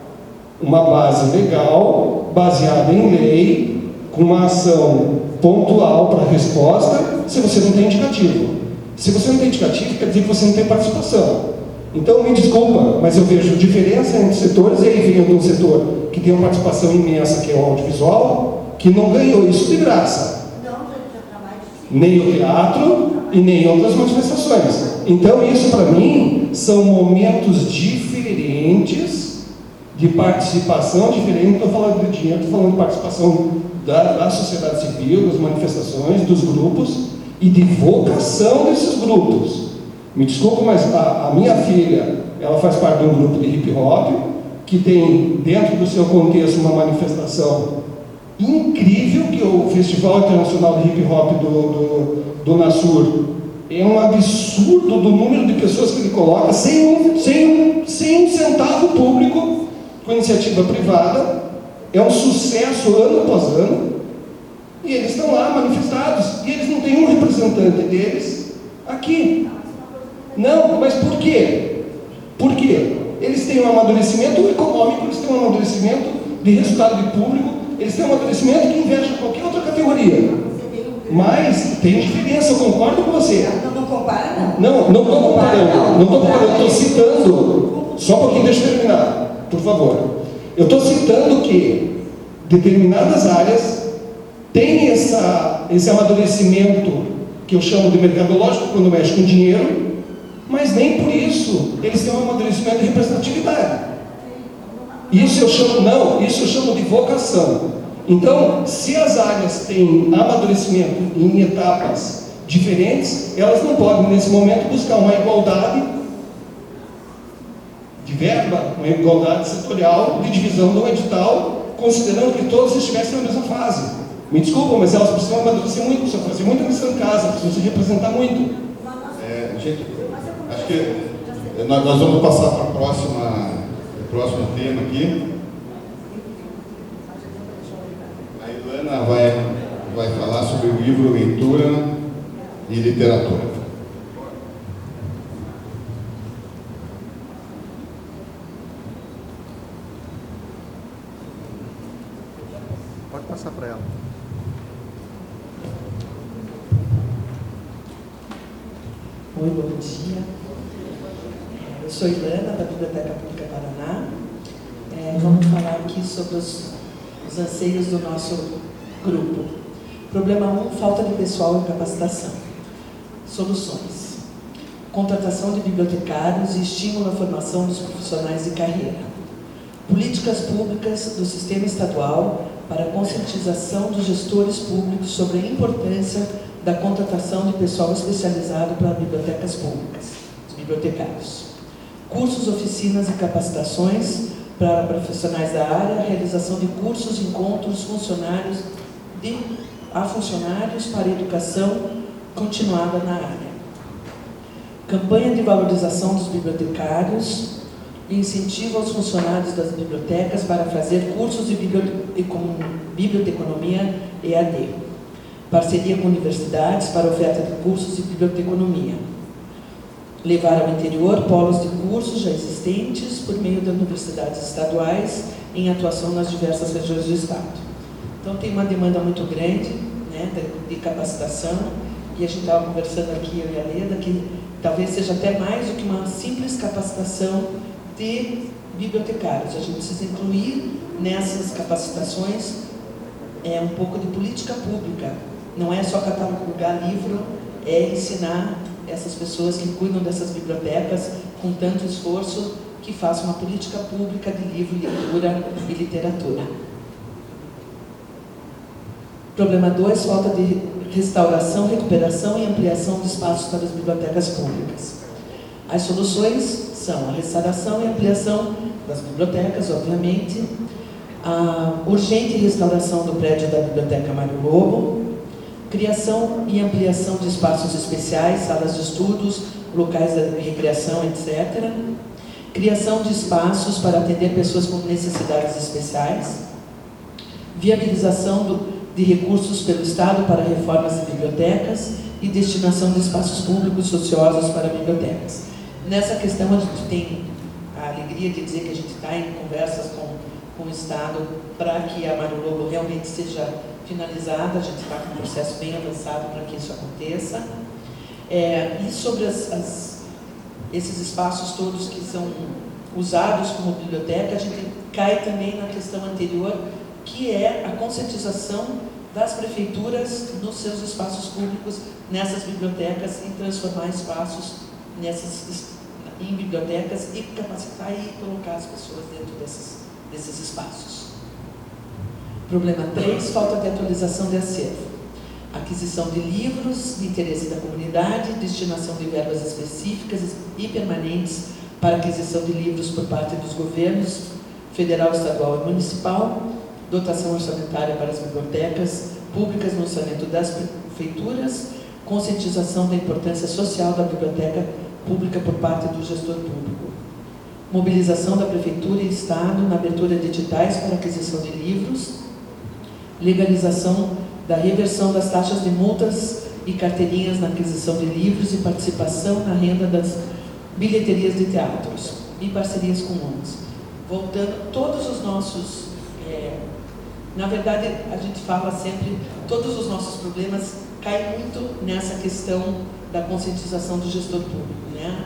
uma base legal, baseada em lei, com uma ação pontual para resposta, se você não tem indicativo. Se você não tem indicativo, quer dizer que você não tem participação. Então, me desculpa, mas eu vejo diferença entre setores, e aí vem de um setor que tem uma participação imensa, que é o audiovisual, que não ganhou isso de graça. Nem o teatro e nem outras manifestações. Então, isso para mim são momentos diferentes de participação diferente. Não estou falando de dinheiro, estou falando de participação da sociedade civil, das manifestações, dos grupos, e de vocação desses grupos. Me desculpa, mas a minha filha, ela faz parte de um grupo de hip hop, que tem dentro do seu contexto uma manifestação incrível, que é o Festival Internacional de Hip Hop do Nassur. É um absurdo do número de pessoas que ele coloca, sem um centavo público, com iniciativa privada. É um sucesso ano após ano, e eles estão lá manifestados, e eles não têm um representante deles aqui. Não, mas por quê? Por quê? Eles têm um amadurecimento econômico, eles têm um amadurecimento de resultado de público, eles têm um amadurecimento que inveja qualquer outra categoria. Mas tem diferença, eu concordo com você. Não compara, não. Não estou comparando, estou citando. Só um pouquinho, deixa eu terminar, por favor. Eu estou citando que determinadas áreas têm esse amadurecimento que eu chamo de mercadológico, quando mexe com dinheiro, mas nem por isso eles têm um amadurecimento de representatividade. Isso eu chamo de vocação. Então, se as áreas têm amadurecimento em etapas diferentes, elas não podem, nesse momento, buscar uma igualdade de verba, uma igualdade setorial, de divisão do edital, considerando que todos estivessem na mesma fase. Me desculpa, mas elas precisam amadurecer muito, precisam fazer muita missão em casa, precisam se representar muito. Gente, acho que nós vamos passar para o próximo tema aqui. A Ilana vai falar sobre o livro Leitura e Literatura. Pode passar para ela. Oi, bom dia. Eu sou Ilana, da Biblioteca Pública Paraná. Vamos falar aqui sobre os anseios do nosso grupo. Problema 1, falta de pessoal e capacitação. Soluções: contratação de bibliotecários e estímulo à formação dos profissionais de carreira. Políticas públicas do sistema estadual para a conscientização dos gestores públicos sobre a importância da contratação de pessoal especializado para bibliotecas públicas, os bibliotecários. Cursos, oficinas e capacitações para profissionais da área, realização de cursos, encontros a funcionários para educação continuada na área. Campanha de valorização dos bibliotecários e incentivo aos funcionários das bibliotecas para fazer cursos de biblioteconomia EAD. Parceria com universidades para oferta de cursos de biblioteconomia. Levar ao interior polos de cursos já existentes por meio das universidades estaduais em atuação nas diversas regiões do Estado. Então tem uma demanda muito grande, né, de capacitação, e a gente estava conversando aqui, eu e a Leda, que talvez seja até mais do que uma simples capacitação de bibliotecários. A gente precisa incluir nessas capacitações um pouco de política pública. Não é só catalogar livro, é ensinar essas pessoas que cuidam dessas bibliotecas com tanto esforço, que façam uma política pública de livro, leitura e literatura. Problema 2, falta de restauração, recuperação e ampliação de espaços para as bibliotecas públicas. As soluções são a restauração e ampliação das bibliotecas, obviamente, a urgente restauração do prédio da Biblioteca Mário Lobo, criação e ampliação de espaços especiais, salas de estudos, locais de recreação, etc. Criação de espaços para atender pessoas com necessidades especiais. Viabilização de recursos pelo Estado para reformas de bibliotecas e destinação de espaços públicos ociosos para bibliotecas. Nessa questão, a gente tem a alegria de dizer que a gente está em conversas com o Estado para que a Mário Lobo realmente seja finalizada. A gente está com um processo bem avançado para que isso aconteça. E sobre esses espaços todos que são usados como biblioteca, a gente cai também na questão anterior, que é a conscientização das prefeituras nos seus espaços públicos, nessas bibliotecas, e transformar espaços em bibliotecas e capacitar e colocar as pessoas dentro desses espaços. Problema 3, falta de atualização de acervo. aquisição de livros de interesse da comunidade, destinação de verbas específicas e permanentes para aquisição de livros por parte dos governos federal, estadual e municipal, dotação orçamentária para as bibliotecas públicas no orçamento das prefeituras, conscientização da importância social da biblioteca pública por parte do gestor público, mobilização da prefeitura e estado na abertura de editais para aquisição de livros, legalização da reversão das taxas de multas e carteirinhas na aquisição de livros e participação na renda das bilheterias de teatros e parcerias com ONGs. Voltando, todos os nossos, na verdade, a gente fala sempre, todos os nossos problemas caem muito nessa questão da conscientização do gestor público, né?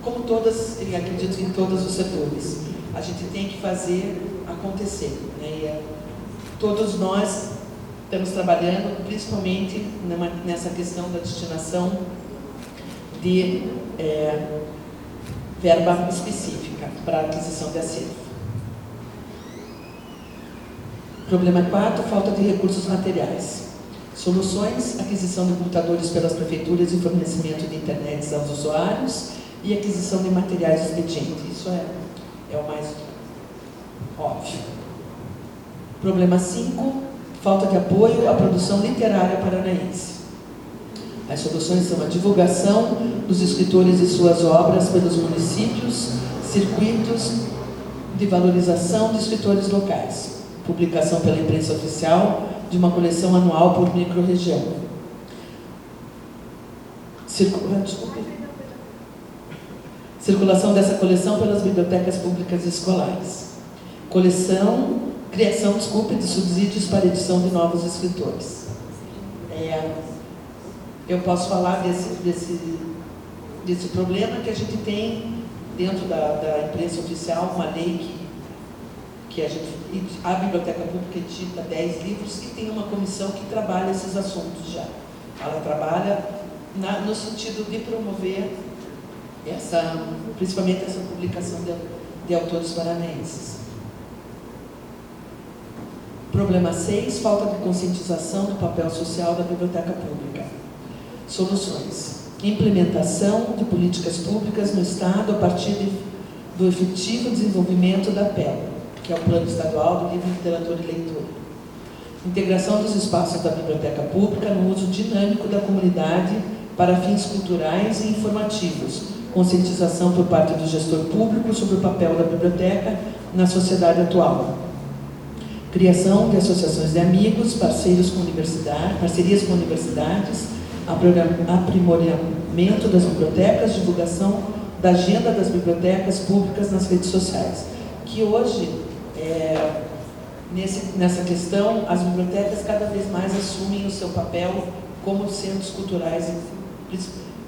Como todas, eu acredito em todos os setores, a gente tem que fazer acontecer, né? E todos nós estamos trabalhando principalmente nessa questão da destinação de verba específica para a aquisição de acervo. Problema 4, falta de recursos materiais. Soluções, aquisição de computadores pelas prefeituras e fornecimento de internet aos usuários e aquisição de materiais de expediente. Isso é o mais óbvio. Problema 5, falta de apoio à produção literária paranaense. As soluções são a divulgação dos escritores e suas obras pelos municípios, circuitos de valorização de escritores locais, publicação pela imprensa oficial de uma coleção anual por microrregião. Circulação dessa coleção pelas bibliotecas públicas escolares. Criação de subsídios para edição de novos escritores. Eu posso falar desse problema que a gente tem dentro da imprensa oficial, uma lei que a Biblioteca Pública edita 10 livros e tem uma comissão que trabalha esses assuntos já. Ela trabalha no sentido de promover principalmente essa publicação de autores paranaenses. Problema 6, falta de conscientização do papel social da biblioteca pública. Soluções. Implementação de políticas públicas no Estado a partir do efetivo desenvolvimento da PEL, que é o Plano Estadual do Livro, Literatura e Leitura. Integração dos espaços da biblioteca pública no uso dinâmico da comunidade para fins culturais e informativos. Conscientização por parte do gestor público sobre o papel da biblioteca na sociedade atual. Criação de associações de amigos, parcerias com universidades, aprimoramento das bibliotecas, divulgação da agenda das bibliotecas públicas nas redes sociais. Que hoje, nessa questão, as bibliotecas cada vez mais assumem o seu papel como centros culturais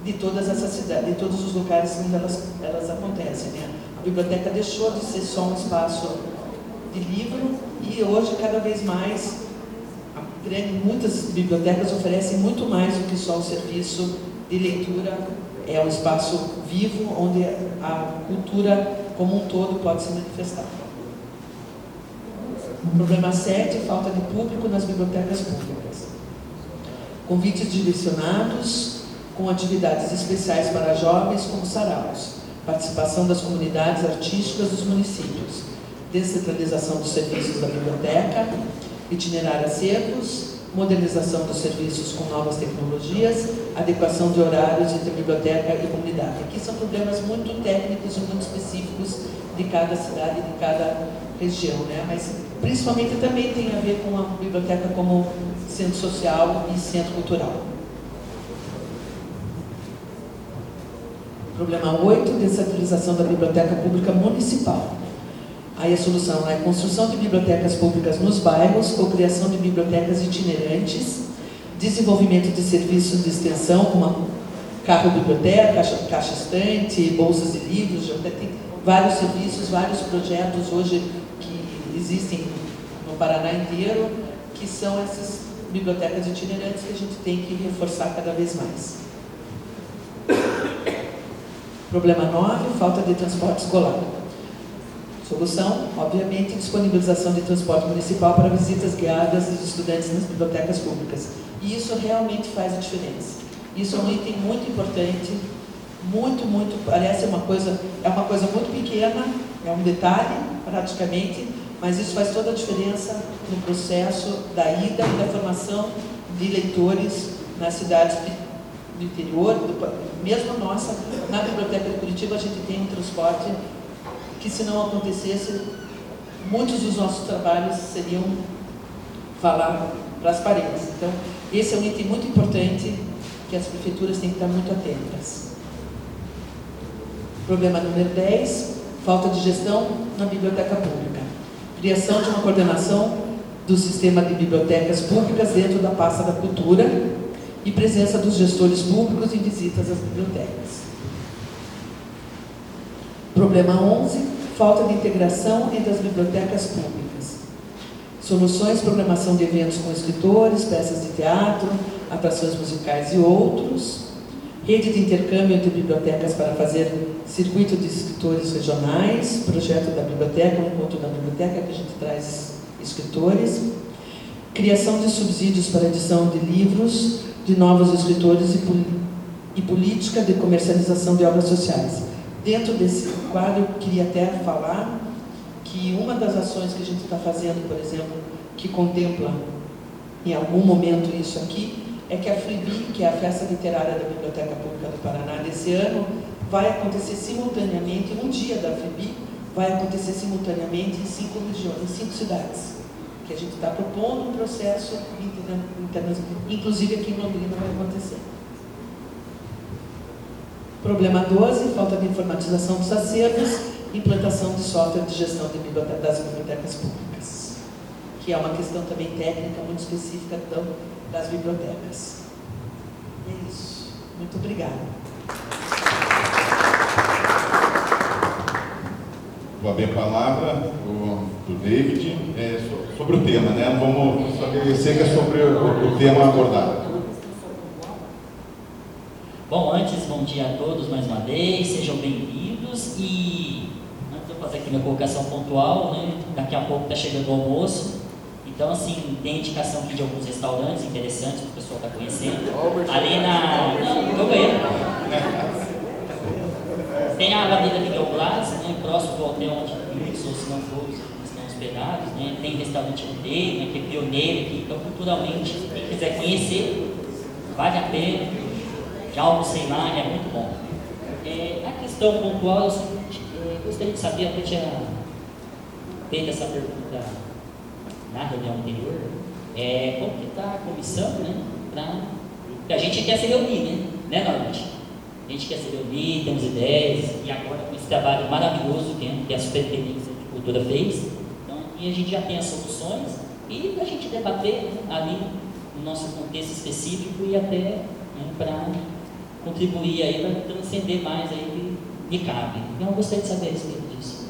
de todas essas cidades, de todos os locais onde elas acontecem, né? A biblioteca deixou de ser só um espaço de livro e hoje, cada vez mais, muitas bibliotecas oferecem muito mais do que só o serviço de leitura. É um espaço vivo onde a cultura como um todo pode se manifestar. Problema 7, falta de público nas bibliotecas públicas. Convites direcionados com atividades especiais para jovens como saraus, participação das comunidades artísticas dos municípios, descentralização dos serviços da biblioteca, itinerar acervos, modernização dos serviços com novas tecnologias, adequação de horários entre biblioteca e comunidade. Aqui são problemas muito técnicos e muito específicos de cada cidade, de cada região, né? Mas principalmente também tem a ver com a biblioteca como centro social e centro cultural. Problema 8, descentralização da biblioteca pública municipal. Aí a solução é a construção de bibliotecas públicas nos bairros ou criação de bibliotecas itinerantes, desenvolvimento de serviços de extensão, como carro-biblioteca, caixa-estante, bolsas de livros. Já tem vários serviços, vários projetos hoje que existem no Paraná inteiro, que são essas bibliotecas itinerantes que a gente tem que reforçar cada vez mais. Problema 9, falta de transporte escolar. Solução, obviamente, disponibilização de transporte municipal para visitas guiadas dos estudantes nas bibliotecas públicas. E isso realmente faz a diferença. Isso é um item muito importante, aliás, é uma coisa muito pequena, é um detalhe, praticamente, mas isso faz toda a diferença no processo da ida e da formação de leitores nas cidades do interior, mesmo nossa, na Biblioteca de Curitiba a gente tem um transporte que, se não acontecesse, muitos dos nossos trabalhos seriam falar para as paredes. Então, esse é um item muito importante que as prefeituras têm que estar muito atentas. Problema número 10, falta de gestão na biblioteca pública. Criação de uma coordenação do sistema de bibliotecas públicas dentro da pasta da cultura e presença dos gestores públicos em visitas às bibliotecas. Problema 11, falta de integração entre as bibliotecas públicas. Soluções, programação de eventos com escritores, peças de teatro, atrações musicais e outros. Rede de intercâmbio entre bibliotecas para fazer circuito de escritores regionais, projeto da biblioteca, um encontro da biblioteca que a gente traz escritores. Criação de subsídios para edição de livros de novos escritores e política de comercialização de obras sociais. Dentro desse quadro, eu queria até falar que uma das ações que a gente está fazendo, por exemplo, que contempla em algum momento isso aqui, é que a FLIBI, que é a Festa Literária da Biblioteca Pública do Paraná desse ano, vai acontecer simultaneamente, um dia da FLIBI, vai acontecer simultaneamente em 5 regiões, em 5 cidades, que a gente está propondo um processo internacional, inclusive aqui em Londrina vai acontecer. Problema 12, falta de informatização dos acervos, implantação de software de gestão de das bibliotecas públicas, que é uma questão também técnica muito específica das bibliotecas. É isso. Muito obrigada. Vou abrir a palavra do David sobre o tema, né? Vamos estabelecer que é sobre o tema abordado. Bom, antes, bom dia a todos mais uma vez, sejam bem-vindos. E antes de eu fazer aqui minha colocação pontual, né? Daqui a pouco está chegando o almoço. Então, assim, tem indicação aqui de alguns restaurantes interessantes que o pessoal está conhecendo. Ali no banheiro. Tem a Avenida Miguel Blas, né, próximo do hotel onde muitos, ou se não todos, estão hospedados. Né, tem restaurante dele, né, que é pioneiro aqui. Então, culturalmente, quem quiser conhecer, vale a pena. Já almocei lá, é muito bom. A questão pontual é o seguinte, gostaria de saber, até tinha feito essa pergunta na reunião anterior, como que está a comissão, né, porque a gente quer se reunir, né, Norbert? A gente quer se reunir, temos ideias, e agora com esse trabalho maravilhoso que a Superintendência de Cultura fez, então aqui a gente já tem as soluções, e a gente debater ali no nosso contexto específico e até, né, para contribuir aí, para transcender mais aí que cabe. Então eu gostaria de saber a respeito disso.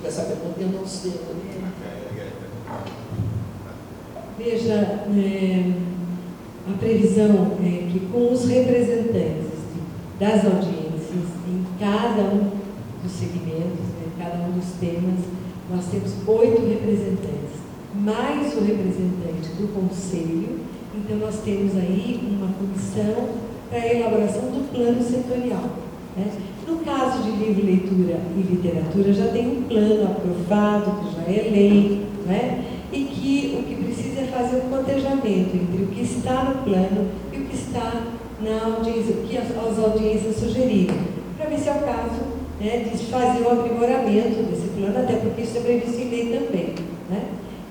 Essa pergunta eu não sei. Veja, a previsão é que com os representantes das audiências em cada um dos segmentos, cada um dos temas, nós temos 8 representantes, mais o representante do Conselho. Então nós temos aí uma comissão para a elaboração do plano setorial. No caso de livro, leitura e literatura, já tem um plano aprovado, que já é lei, e que o que precisa é fazer um cotejamento entre o que está no plano e o que está na audiência, o que as audiências sugeriram, para ver se é o caso de fazer o aprimoramento desse plano, até porque isso é previsto em lei também.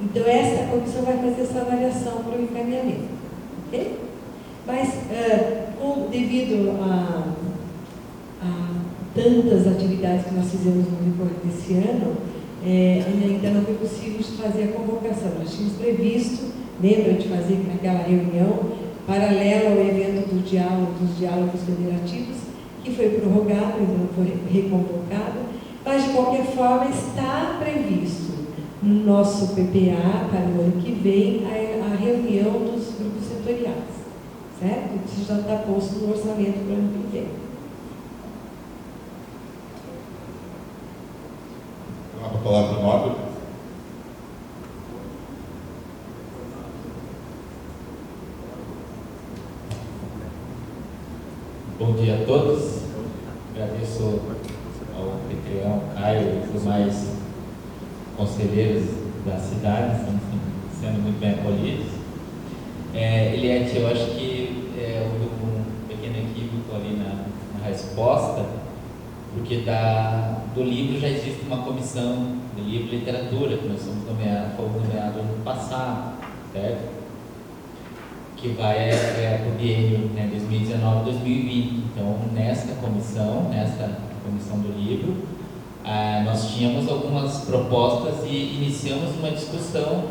Então, essa comissão vai fazer essa avaliação para o encaminhamento. Okay? Mas, devido a tantas atividades que nós fizemos no decorrer desse ano, ainda não foi possível fazer a convocação. Nós tínhamos previsto, lembra de fazer naquela reunião, paralela ao evento dos diálogos federativos, que foi prorrogado, ainda não foi reconvocado, mas de qualquer forma está previsto no nosso PPA para o ano que vem a reunião dos grupos setoriais, certo? Isso já está posto no orçamento para o ano que vem. palavra do Nobre. Bom dia a todos. Agradeço ao anfitrião, Caio, e os demais conselheiros da cidade, estão sendo muito bem acolhidos. Eliette, eu acho que houve um pequeno equívoco ali na resposta, porque do livro já existe uma comissão de livro e literatura, que nós fomos nomeados no passado, certo? Que vai para o biênio 2019-2020. Então, nesta comissão do livro, nós tínhamos algumas propostas e iniciamos uma discussão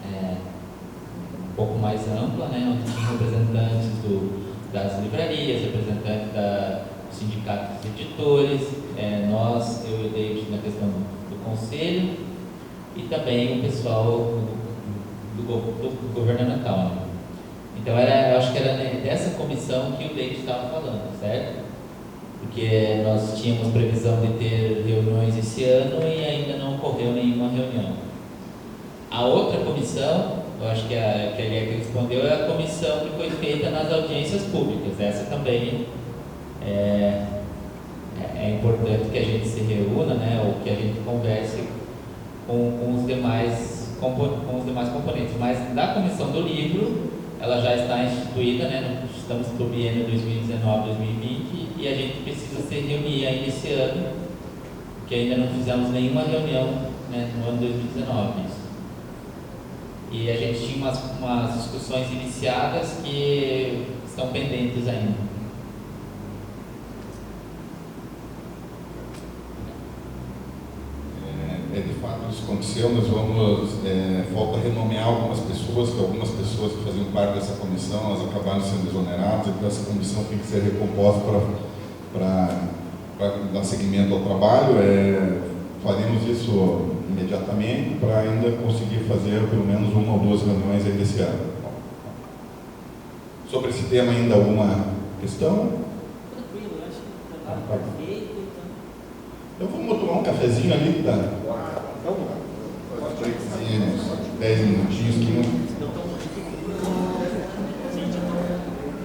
um pouco mais ampla, né, onde tinha representantes das livrarias, representantes do sindicato dos editores, nós, eu e o David, na questão do conselho, e também o pessoal do governamental. Né? Então, eu acho que era dessa comissão que o David estava falando, certo? Porque nós tínhamos previsão de ter reuniões esse ano e ainda não ocorreu nenhuma reunião. A outra comissão, eu acho que a Eliette respondeu, é a comissão que foi feita nas audiências públicas. Essa também é importante que a gente se reúna, né, ou que a gente converse com os demais componentes. Mas da comissão do livro, ela já está instituída, né? Estamos no biênio 2019-2020 e a gente precisa se reunir ainda esse ano, porque ainda não fizemos nenhuma reunião, né, no ano 2019. E a gente tinha umas discussões iniciadas que estão pendentes ainda. De fato, isso aconteceu. Nós vamos, falta renomear algumas pessoas que faziam parte dessa comissão, elas acabaram sendo exoneradas, então essa comissão tem que ser recomposta para dar seguimento ao trabalho. Faremos isso imediatamente para ainda conseguir fazer pelo menos uma ou duas reuniões ainda esse ano. Sobre esse tema ainda alguma questão? Tranquilo, eu acho que o trabalho está feito. Então vamos tomar um cafezinho ali, tá? 10 minutinhos, 15.